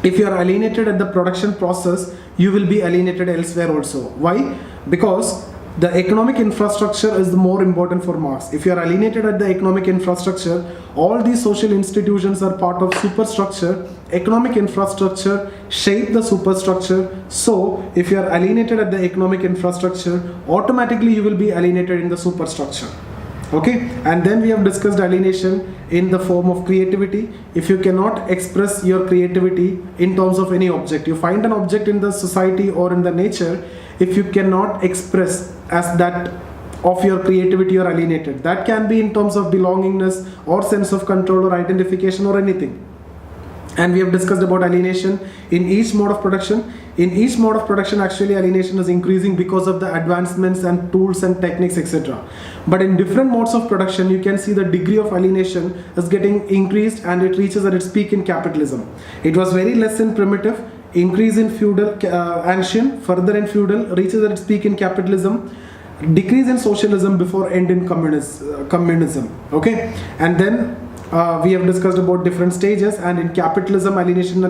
if you are alienated at the production process, you will be alienated elsewhere also. Why? Because the economic infrastructure is the more important for Marx. If you are alienated at the economic infrastructure, all these social institutions are part of superstructure. Economic infrastructure shape the superstructure. So if you are alienated at the economic infrastructure, automatically you will be alienated in the superstructure. Okay, and then we have discussed alienation in the form of creativity. If you cannot express your creativity in terms of any object, you find an object in the society or in the nature, if you cannot express as that of your creativity, you are alienated. That can be in terms of belongingness or sense of control or identification or anything. And we have discussed about alienation in each mode of production. In each mode of production, actually alienation is increasing because of the advancements and tools and techniques, etc. But in different modes of production, you can see the degree of alienation is getting increased, and it reaches at its peak in capitalism. It was very less in primitive, increase in feudal, ancient, further in feudal, reaches at its peak in capitalism, decrease in socialism before end in communism. Okay, and then we have discussed about different stages, and in capitalism alienation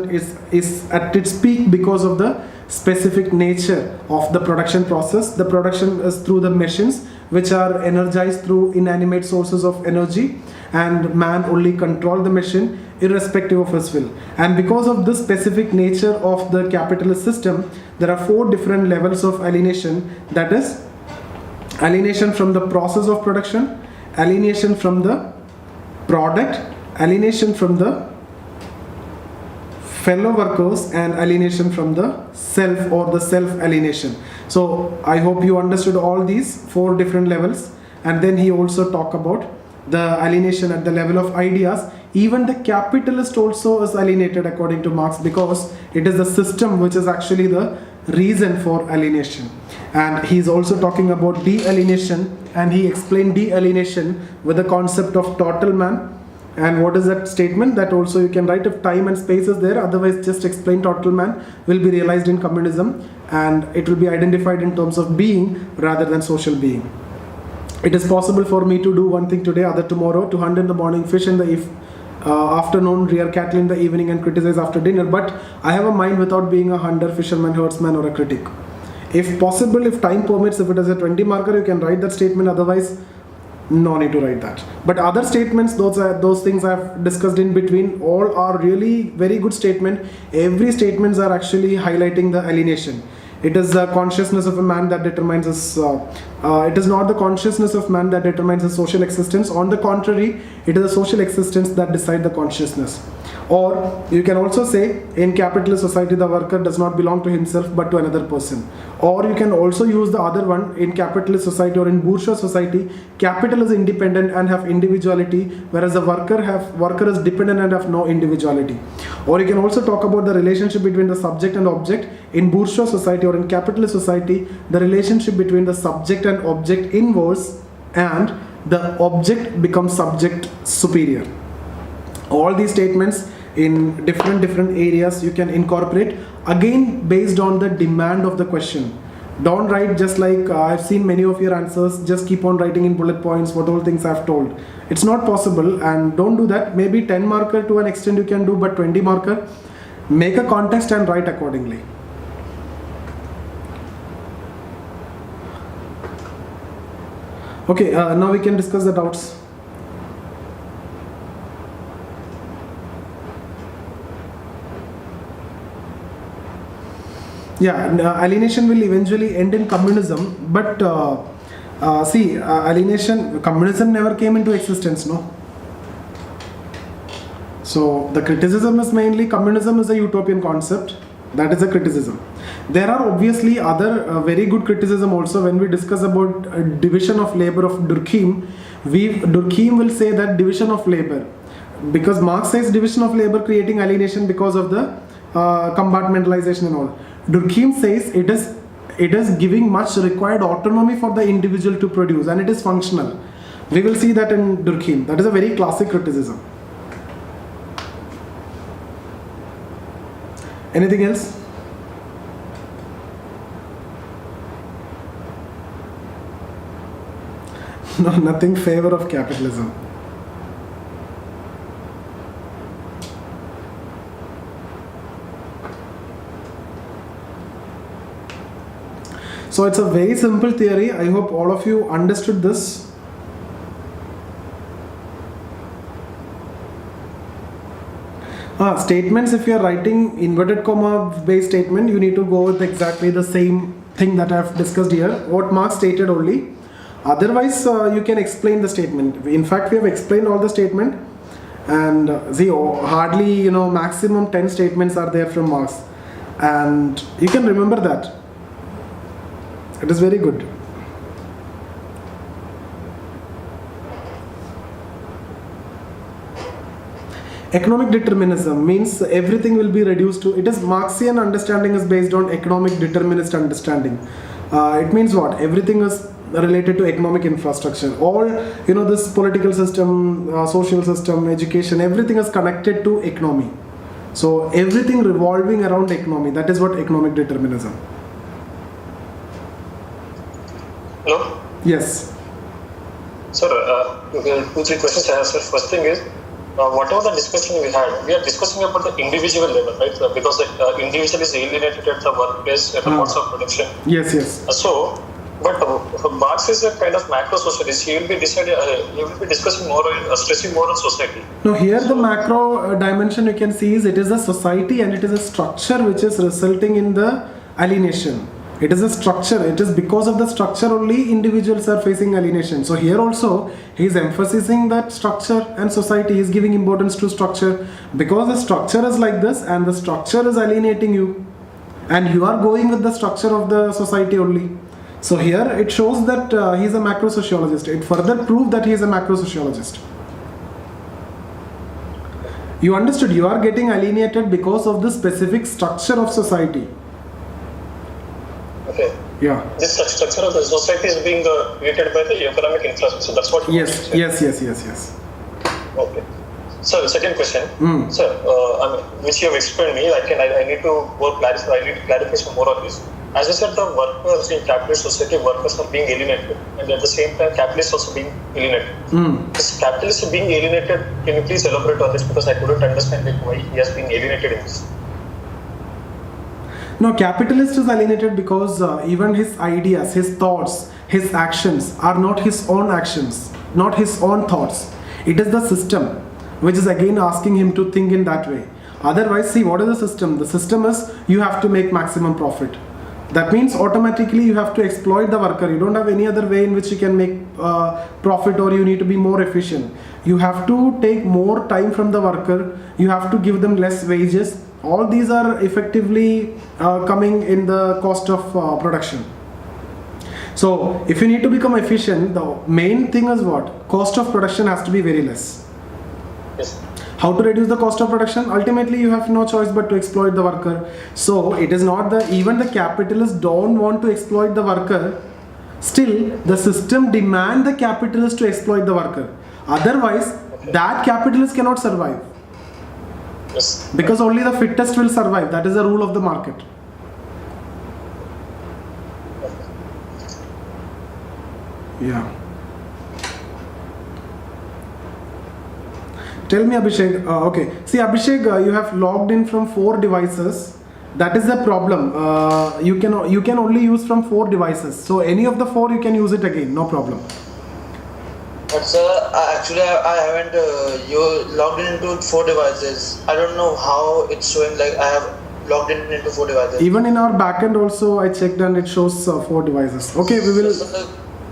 is at its peak because of the specific nature of the production process. The production is through the machines which are energized through inanimate sources of energy, and man only control the machine irrespective of his will. And because of this specific nature of the capitalist system, there are 4 different levels of alienation. That is alienation from the process of production, alienation from the product, alienation from the fellow workers, and alienation from the self or the self-alienation. So I hope you understood all these 4 different levels. And then he also talked about the alienation at the level of ideas. Even the capitalist also is alienated according to Marx, because it is the system which is actually the reason for alienation. And he's also talking about de-alienation, and he explained de-alienation with the concept of total man, And what is that statement? That also you can write if time and space is there, otherwise just explain total man will be realized in communism, and it will be identified in terms of being rather than social being. It is possible for me to do one thing today, other tomorrow, to hunt in the morning, fish in the afternoon, rear cattle in the evening and criticize after dinner, but I have a mind without being a hunter, fisherman, herdsman or a critic. If possible, if time permits, if it is a 20 marker, you can write that statement, otherwise no need to write that. But other statements, those things I have discussed in between, all are really very good statement. Every statements are actually highlighting the alienation. It is the consciousness of a man that determines his, it is not the consciousness of man that determines his social existence. On the contrary, it is the social existence that decide the consciousness. Or you can also say, in capitalist society, the worker does not belong to himself but to another person. Or you can also use the other one, in capitalist society or in bourgeois society, capital is independent and have individuality, whereas the worker is dependent and have no individuality. Or you can also talk about the relationship between the subject and object. In bourgeois society or in capitalist society, the relationship between the subject and object inverse, and the object becomes subject superior. All these statements in different areas you can incorporate, again based on the demand of the question. Don't write just like I've seen many of your answers, just keep on writing in bullet points what all things I've told. It's not possible, and don't do that. Maybe 10 marker to an extent you can do, but 20 marker, make a context and write accordingly. Okay, now we can discuss the doubts. Yeah, alienation will eventually end in communism, but see, communism never came into existence, no? So the criticism is mainly, communism is a utopian concept, that is a criticism. There are obviously other very good criticism also. When we discuss about division of labor of Durkheim, Durkheim will say that division of labor, because Marx says division of labor creating alienation because of the compartmentalization and all. Durkheim says it is giving much required autonomy for the individual to produce, and it is functional. We will see that in Durkheim. That is a very classic criticism. Anything else? No, nothing favor of capitalism. So it's a very simple theory. I hope all of you understood this. Statements, if you are writing inverted comma based statement, you need to go with exactly the same thing that I have discussed here, what Marx stated only. Otherwise, you can explain the statement. In fact, we have explained all the statement, and see, hardly, maximum 10 statements are there from Marx, and you can remember that. It is very good. Economic determinism means everything will be reduced to, it is Marxian understanding is based on economic determinist understanding. It means what? Everything is related to economic infrastructure. All, this political system, social system, education, everything is connected to economy. So everything revolving around economy, that is what economic determinism. Hello? Yes. Sir, 2-3 questions I have, sir. First thing is, whatever the discussion we had, we are discussing about the individual level, right? Because the individual is alienated at the workplace, at the modes of production. Yes. But Marx is a kind of macro socialist. He will be discussing more, stressing more on society. No, here the macro dimension you can see is it is a society and it is a structure which is resulting in the alienation. It is a structure. It is because of the structure only individuals are facing alienation. So here also he is emphasizing that structure and society. He is giving importance to structure because the structure is like this and the structure is alienating you, and you are going with the structure of the society only. So here it shows that he is a macro sociologist. It further proves that he is a macro sociologist. You understood? You are getting alienated because of the specific structure of society. Okay. Yeah. This structure of the society is being created by the economic infrastructure. So that's what. Yes. Okay. Sir, second question. Sir, which you have explained me, I need to clarify some more on this. As I said, the workers in capitalist society, workers are being alienated, and at the same time, capitalists also being alienated. This capitalist being alienated, can you please elaborate on this, because I couldn't understand why he has been alienated in this. No, capitalist is alienated because even his ideas, his thoughts, his actions are not his own actions, not his own thoughts. It is the system which is again asking him to think in that way. Otherwise, see, what is the system? The system is you have to make maximum profit. That means automatically you have to exploit the worker. You don't have any other way in which you can make profit, or you need to be more efficient. You have to take more time from the worker. You have to give them less wages. All these are effectively coming in the cost of production. So if you need to become efficient, the main thing is what? Cost of production has to be very less. Yes. How to reduce the cost of production? Ultimately, you have no choice but to exploit the worker. So it is not even the capitalists don't want to exploit the worker. Still, the system demands the capitalists to exploit the worker. Otherwise, that capitalist cannot survive. Yes. Because only the fittest will survive. That is the rule of the market. Yeah. Tell me, Abhishek. Okay. See, Abhishek, you have logged in from 4 devices. That is the problem. You can only use from 4 devices. So any of the 4 you can use it again. No problem. But sir, actually I haven't you logged in into 4 devices. I don't know how it's showing like I have logged in into 4 devices. Even in our backend also I checked and it shows 4 devices. Okay, we will. So,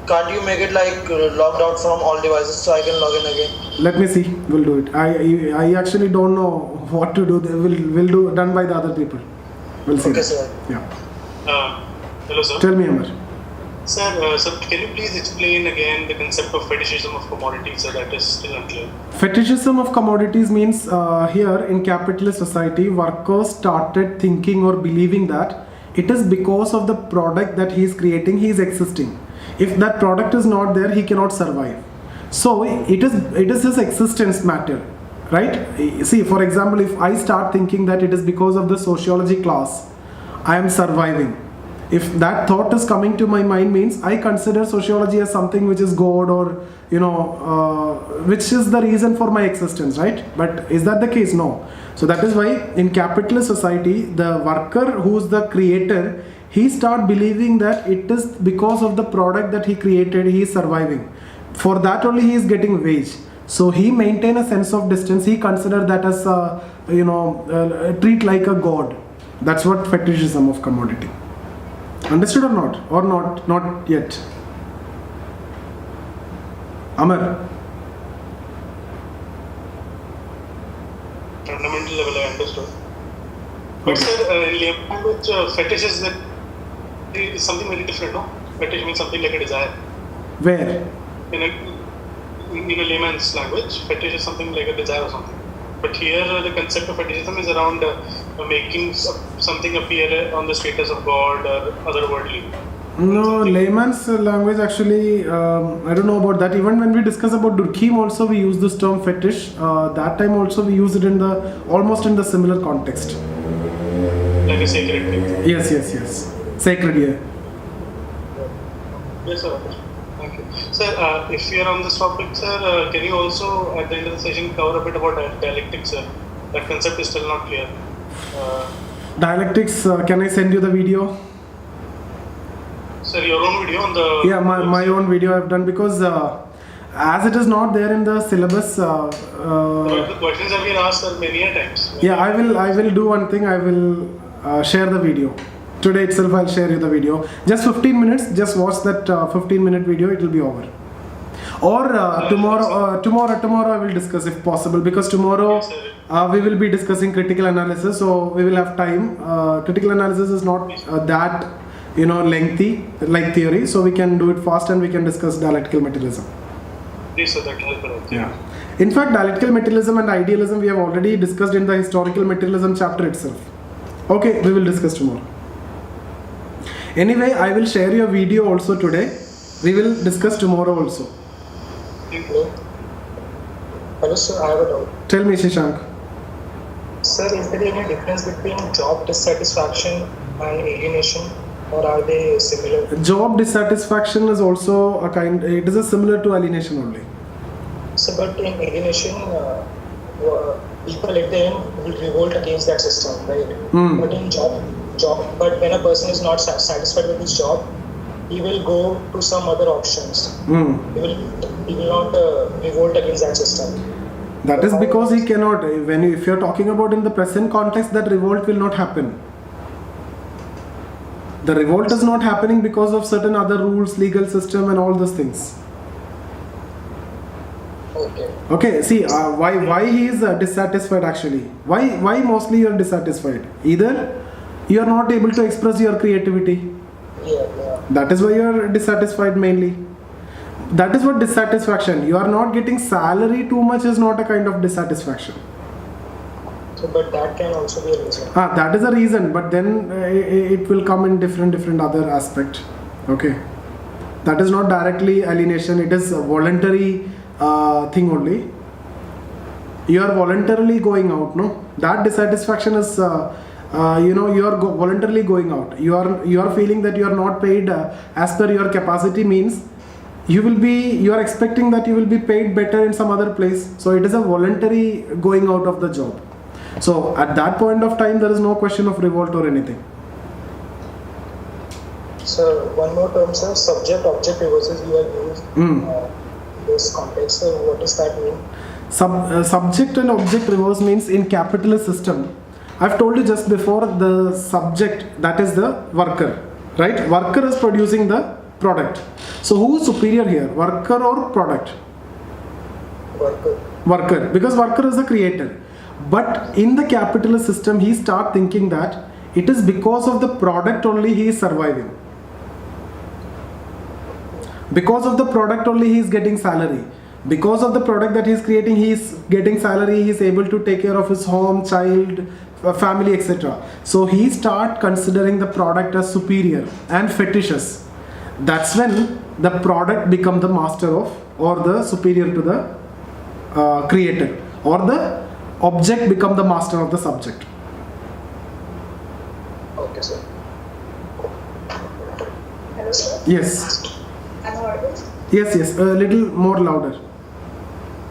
can't you make it like logged out from all devices so I can log in again? Let me see. We'll do it. I actually don't know what to do. We'll do done by the other people. We'll see. Okay, sir. Yeah. Hello, sir. Tell me, Amar. Sir, can you please explain again the concept of fetishism of commodities? So that is still unclear. Fetishism of commodities means here in capitalist society, workers started thinking or believing that it is because of the product that he is creating, he is existing. If that product is not there, he cannot survive. So it is his existence matter, right? See, for example, if I start thinking that it is because of the sociology class, I am surviving. If that thought is coming to my mind, means I consider sociology as something which is God, or which is the reason for my existence, right? But is that the case? No. So that is why in capitalist society, the worker who's the creator, he start believing that it is because of the product that he created, he is surviving. For that only he is getting wage. So he maintain a sense of distance. He consider that as treat like a god. That's what fetishism of commodity. Understood or not? Or not yet? Amar. Fundamental level I understood. But sir, in layman language, fetish is something very different, no? Fetish means something like a desire. Where? In a layman's language, fetish is something like a desire or something. But here the concept of fetishism is around making something appear on the status of God or otherworldly. No, layman's language actually, I don't know about that. Even when we discuss about Durkheim also we use this term fetish. That time also we use it in almost in the similar context. Like a sacred thing. Yes. Sacred, yeah. Yes, sir. Thank you. Sir, if you are on this topic, sir, can you also at the end of the session cover a bit about dialectics, sir? That concept is still not clear. Dialectics, can I send you the video? Sir, your own video on the... Yeah, my own video I've done, because as it is not there in the syllabus. The questions have been asked, sir, many a times. Yeah, I will do one thing. I will share the video. Today itself I'll share you the video. Just 15 minutes. Just watch that 15-minute video. It will be over. Or tomorrow I will discuss if possible, because tomorrow we will be discussing critical analysis. So we will have time. Critical analysis is not that lengthy like theory. So we can do it fast and we can discuss dialectical materialism. Yes, sir, that will help. Yeah. In fact, dialectical materialism and idealism we have already discussed in the historical materialism chapter itself. Okay, we will discuss tomorrow. Anyway, I will share your video also today. We will discuss tomorrow also. Thank you. Hello, sir. I have a doubt. Tell me, Shashank. Sir, is there any difference between job dissatisfaction and alienation, or are they similar? Job dissatisfaction is also a kind, it is a similar to alienation only. So, but in alienation, people at the end will revolt against that system, right? But in but when a person is not satisfied with his job, he will go to some other options. He will not revolt against that system. That is because he cannot, if you are talking about in the present context, that revolt will not happen. The revolt is not happening because of certain other rules, legal system and all those things. Okay, see, why he is dissatisfied actually? Why mostly you are dissatisfied? Either you are not able to express your creativity. That is why you are dissatisfied mainly. That is what dissatisfaction. You are not getting salary too much is not a kind of dissatisfaction. So, but that can also be a reason. That is a reason, but then it will come in different other aspect. Okay, that is not directly alienation. It is a voluntary thing only. You are voluntarily going out. No, that dissatisfaction is you are voluntarily going out. You are feeling that you are not paid as per your capacity means. You are expecting that you will be paid better in some other place. So it is a voluntary going out of the job. So at that point of time, there is no question of revolt or anything. So one more term, sir, subject-object reversals you have used in this context. So what does that mean? Subject and object reverse means in capitalist system. I've told you just before, the subject, that is the worker, right? Worker is producing the product. So who is superior here, worker or product? Worker, because worker is the creator. But in the capitalist system, he start thinking that it is because of the product only he is surviving. Because of the product only he is getting salary. Because of the product that he is creating, he is getting salary, he is able to take care of his home, child, family, etc. So he start considering the product as superior and fetishes. That's when the product become the master of, or the superior to the creator, or the object become the master of the subject. Okay, sir. Hello, sir. Yes. Am I audible? Yes, a little more louder.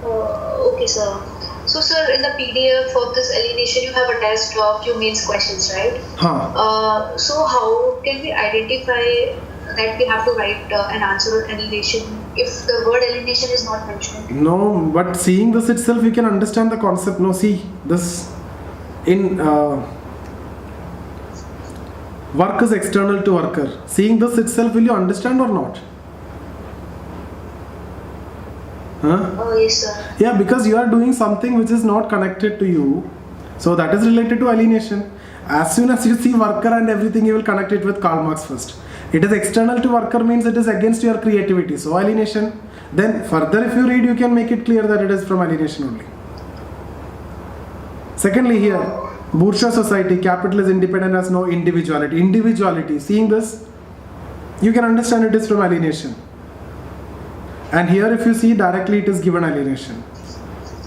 Okay, sir. So, sir, in the PDF of this alienation, you have attached a few main questions, right? So, how can we identify that we have to write an answer on alienation if the word alienation is not mentioned? No, but seeing this itself, you can understand the concept. No, see, this in work is external to worker. Seeing this itself, will you understand or not? Yes, sir. Yeah, because you are doing something which is not connected to you. So that is related to alienation. As soon as you see worker and everything, you will connect it with Karl Marx first. It is external to worker means it is against your creativity. So alienation. Then further if you read, you can make it clear that it is from alienation only. Secondly here, bourgeois society, capital is independent, has no individuality. Individuality, seeing this, you can understand it is from alienation. And here if you see directly, it is given alienation.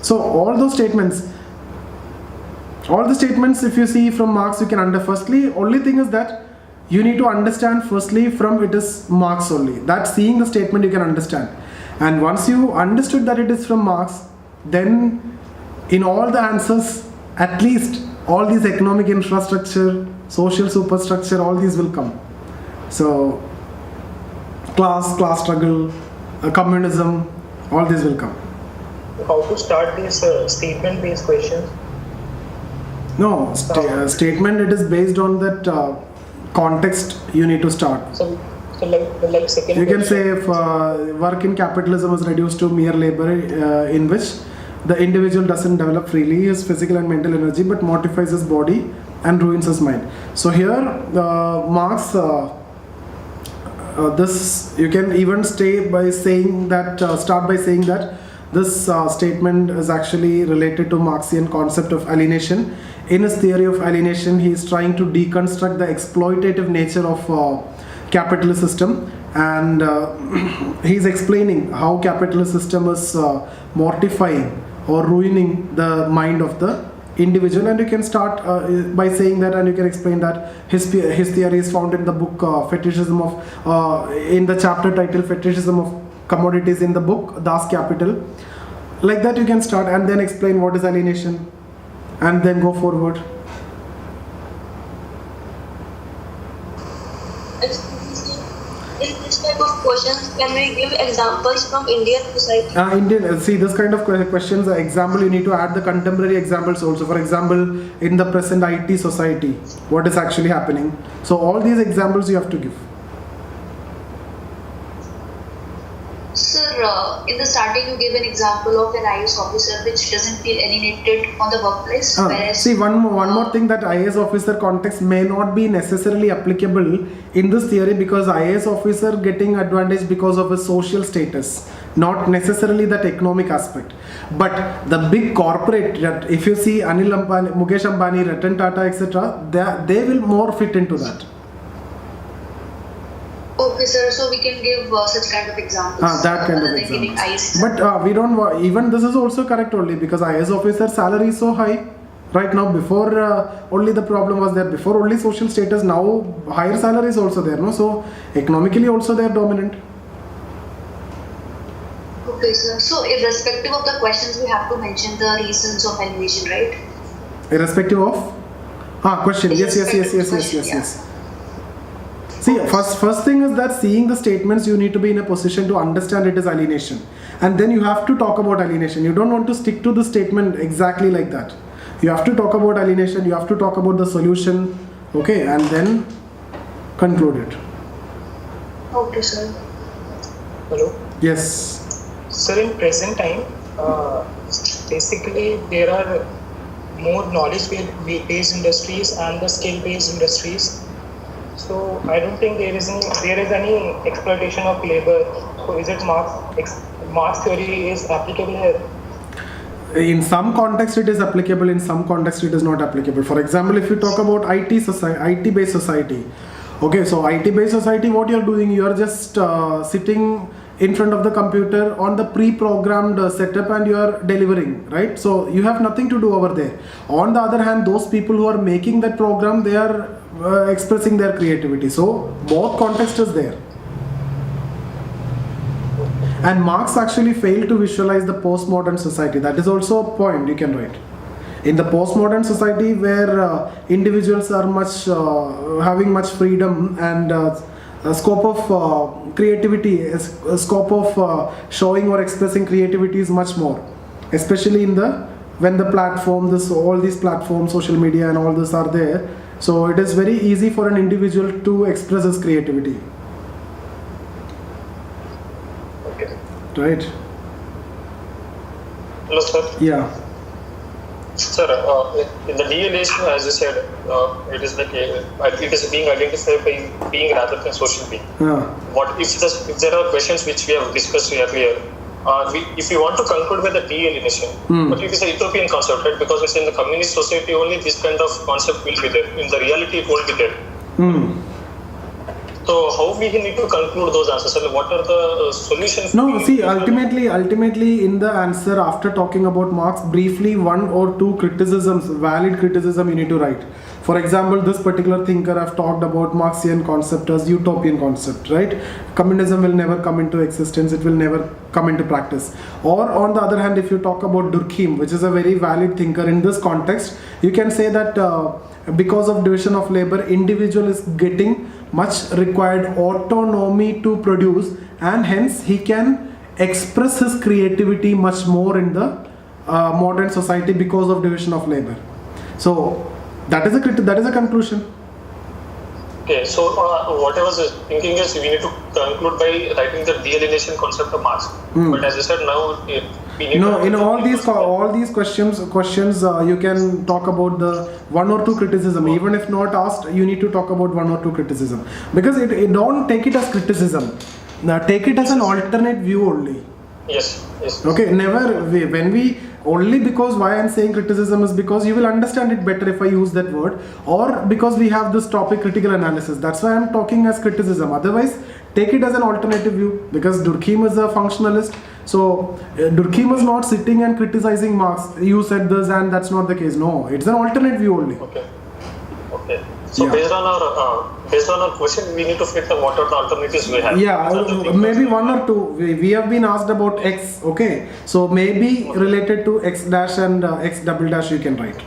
So all those statements, all the statements if you see from Marx, you can understand. Firstly, only thing is that you need to understand firstly from it is Marx only. That seeing the statement you can understand. And once you understood that it is from Marx, then in all the answers, at least all these economic infrastructure, social superstructure, all these will come. So class struggle, communism, all these will come. How to start these statement-based questions? No, statement, it is based on that context you need to start. So like second you can question. say if work in capitalism is reduced to mere labor in which the individual doesn't develop freely his physical and mental energy but mortifies his body and ruins his mind. So here Marx this you can even start by saying that this statement is actually related to Marxian concept of alienation. In his theory of alienation, he is trying to deconstruct the exploitative nature of capitalist system, and he is explaining how capitalist system is mortifying or ruining the mind of the individual. And you can start by saying that, and you can explain that his theory is found in the book Fetishism of in the chapter title Fetishism of Commodities in the book Das Kapital. Like that you can start, and then explain what is alienation, and then go forward. In this type of questions, can we give examples from Indian society? See, this kind of questions, example, you need to add the contemporary examples also. For example, in the present IT society, what is actually happening. So all these examples you have to give. Sir, in the starting you gave an example of an IAS officer which doesn't feel alienated on the workplace. See, one more thing, that IAS officer context may not be necessarily applicable in this theory, because IAS officer getting advantage because of a social status, not necessarily that economic aspect. But the big corporate, if you see Anil Ambani, Mukesh Ambani, Ratan Tata, etc., they will more fit into that. Okay, sir. So we can give such kind of examples. That kind of examples. But we don't. Even this is also correct only because IAS officer salary is so high right now. Before only the problem was there. Before only social status. Now higher salary is also there. No, so economically also they are dominant. Okay, sir. So irrespective of the questions, we have to mention the reasons of alienation, right? Irrespective of question. Yes. See, first thing is that seeing the statements, you need to be in a position to understand it is alienation. And then you have to talk about alienation. You don't want to stick to the statement exactly like that. You have to talk about alienation, you have to talk about the solution, okay, and then conclude it. Okay, sir. Hello? Yes. Sir, in present time, basically there are more knowledge-based industries and the skill-based industries. So I don't think there is any exploitation of labor. So is it Marx theory is applicable here? In some context it is applicable, in some context it is not applicable. For example, if you talk about IT-based society. Okay, so IT-based society, what you are doing, you are just sitting in front of the computer on the pre-programmed setup and you are delivering, right? So you have nothing to do over there. On the other hand, those people who are making that program, they are expressing their creativity. So both context is there. And Marx actually failed to visualize the postmodern society. That is also a point you can write. In the postmodern society where individuals are having much freedom and scope of creativity, scope of showing or expressing creativity is much more, especially when the platform, all these platforms, social media and all this are there. So it is very easy for an individual to express his creativity. Okay. Right? Hello, sir. Yeah. Sir, in the de-alienation, as you said, it is like it is being identified by being rather than social being. Yeah. What if there are questions which we have discussed earlier? If we want to conclude with the de-alienation, but it is a utopian concept, right? Because it's in the communist society only this kind of concept will be there. In the reality, it won't be there. So how we need to conclude those answers? And what are the solutions? No, see, ultimately in the answer, after talking about Marx, briefly one or two criticisms, valid criticism you need to write. For example, this particular thinker I've talked about Marxian concept as utopian concept, right? Communism will never come into existence, it will never come into practice. Or on the other hand, if you talk about Durkheim, which is a very valid thinker in this context, you can say that because of division of labor, individual is getting much required autonomy to produce, and hence he can express his creativity much more in the modern society because of division of labor. So that is a conclusion. Okay, so what I was thinking is we need to conclude by writing the de-alienation concept of Marx. But as I said, now we need to... In all these questions you can talk about the one or two criticism. Even if not asked, you need to talk about one or two criticism. Because don't take it as criticism. Now take it as an alternate view only. Yes. Okay, only because why I'm saying criticism is because you will understand it better if I use that word, or because we have this topic critical analysis. That's why I'm talking as criticism. Otherwise, take it as an alternative view, because Durkheim is a functionalist, So Durkheim was not sitting and criticizing Marx. You said this and that's not the case. No, it's an alternate view only. Okay. So based on our question, we need to fit what are the alternatives we have. Maybe one or two. We have been asked about X. Okay, so maybe related to X dash and X double dash you can write.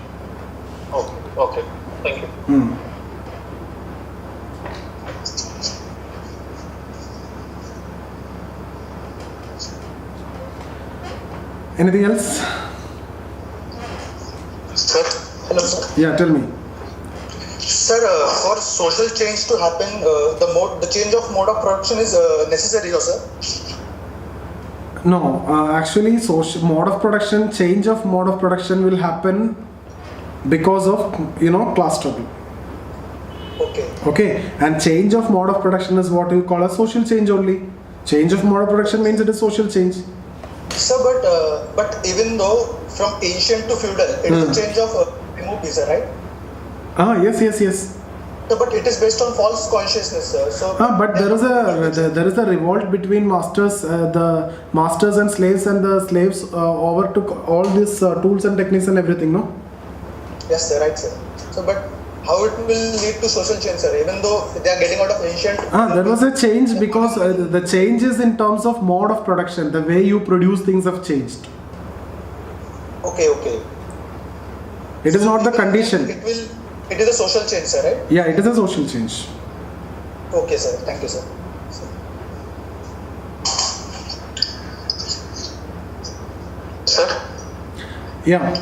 Okay. Thank you. Anything else? Sir? Hello, sir. Yeah, tell me. Sir, for social change to happen, the change of mode of production is necessary, sir? No, actually, change of mode of production will happen because of class struggle. Okay, and change of mode of production is what you call a social change only. Change of mode of production means it is social change. Sir, but even though from ancient to feudal, it is a change of remove visa, right? Yes. So, but it is based on false consciousness, sir. So, but there is a revolt between the masters and slaves, and the slaves overtook all these tools and techniques and everything, no? Yes, sir, right, sir. So, but how it will lead to social change, sir? Even though they are getting out of ancient. There was a change because the change is in terms of mode of production. The way you produce things have changed. Okay. It is not the condition. It is a social change, sir, right? Yeah, it is a social change. Okay, sir. Thank you, sir. Sir? Yeah.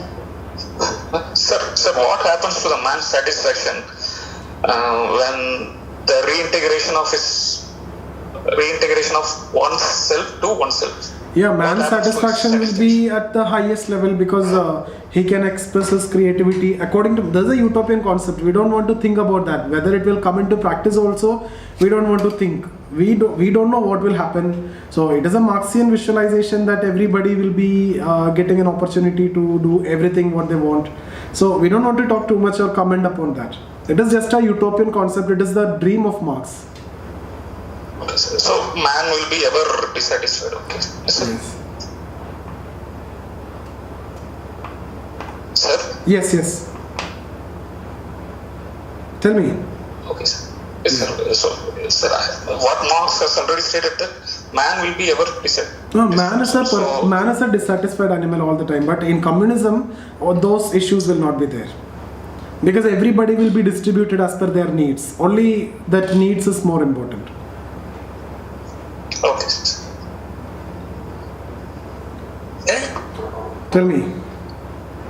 Sir, what happens to the man's satisfaction when the reintegration of oneself to oneself? Yeah, man's satisfaction will be at the highest level because he can express his creativity according to. There's a utopian concept. We don't want to think about that. Whether it will come into practice also, we don't want to think. We don't know what will happen. So it is a Marxian visualization that everybody will be getting an opportunity to do everything what they want. So we don't want to talk too much or comment upon that. It is just a utopian concept. It is the dream of Marx. Okay, so man will be ever dissatisfied. Okay. Yes. Sir? Yes. Tell me. Okay, sir. Yes, sir. So, sir, what Marx has already stated that man will be ever dissatisfied. No, man is a dissatisfied animal all the time. But in communism, those issues will not be there. Because everybody will be distributed as per their needs. Only that needs is more important. Okay. Tell me.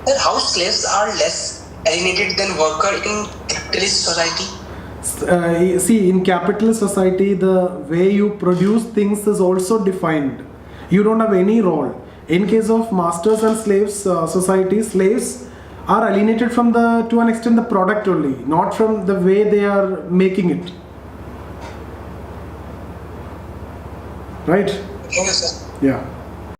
Then how slaves are less alienated than worker in capitalist society? See, in capitalist society, the way you produce things is also defined. You don't have any role. In case of masters and slaves society, slaves are alienated from to an extent the product only, not from the way they are making it. Right? Yes, sir. Yeah.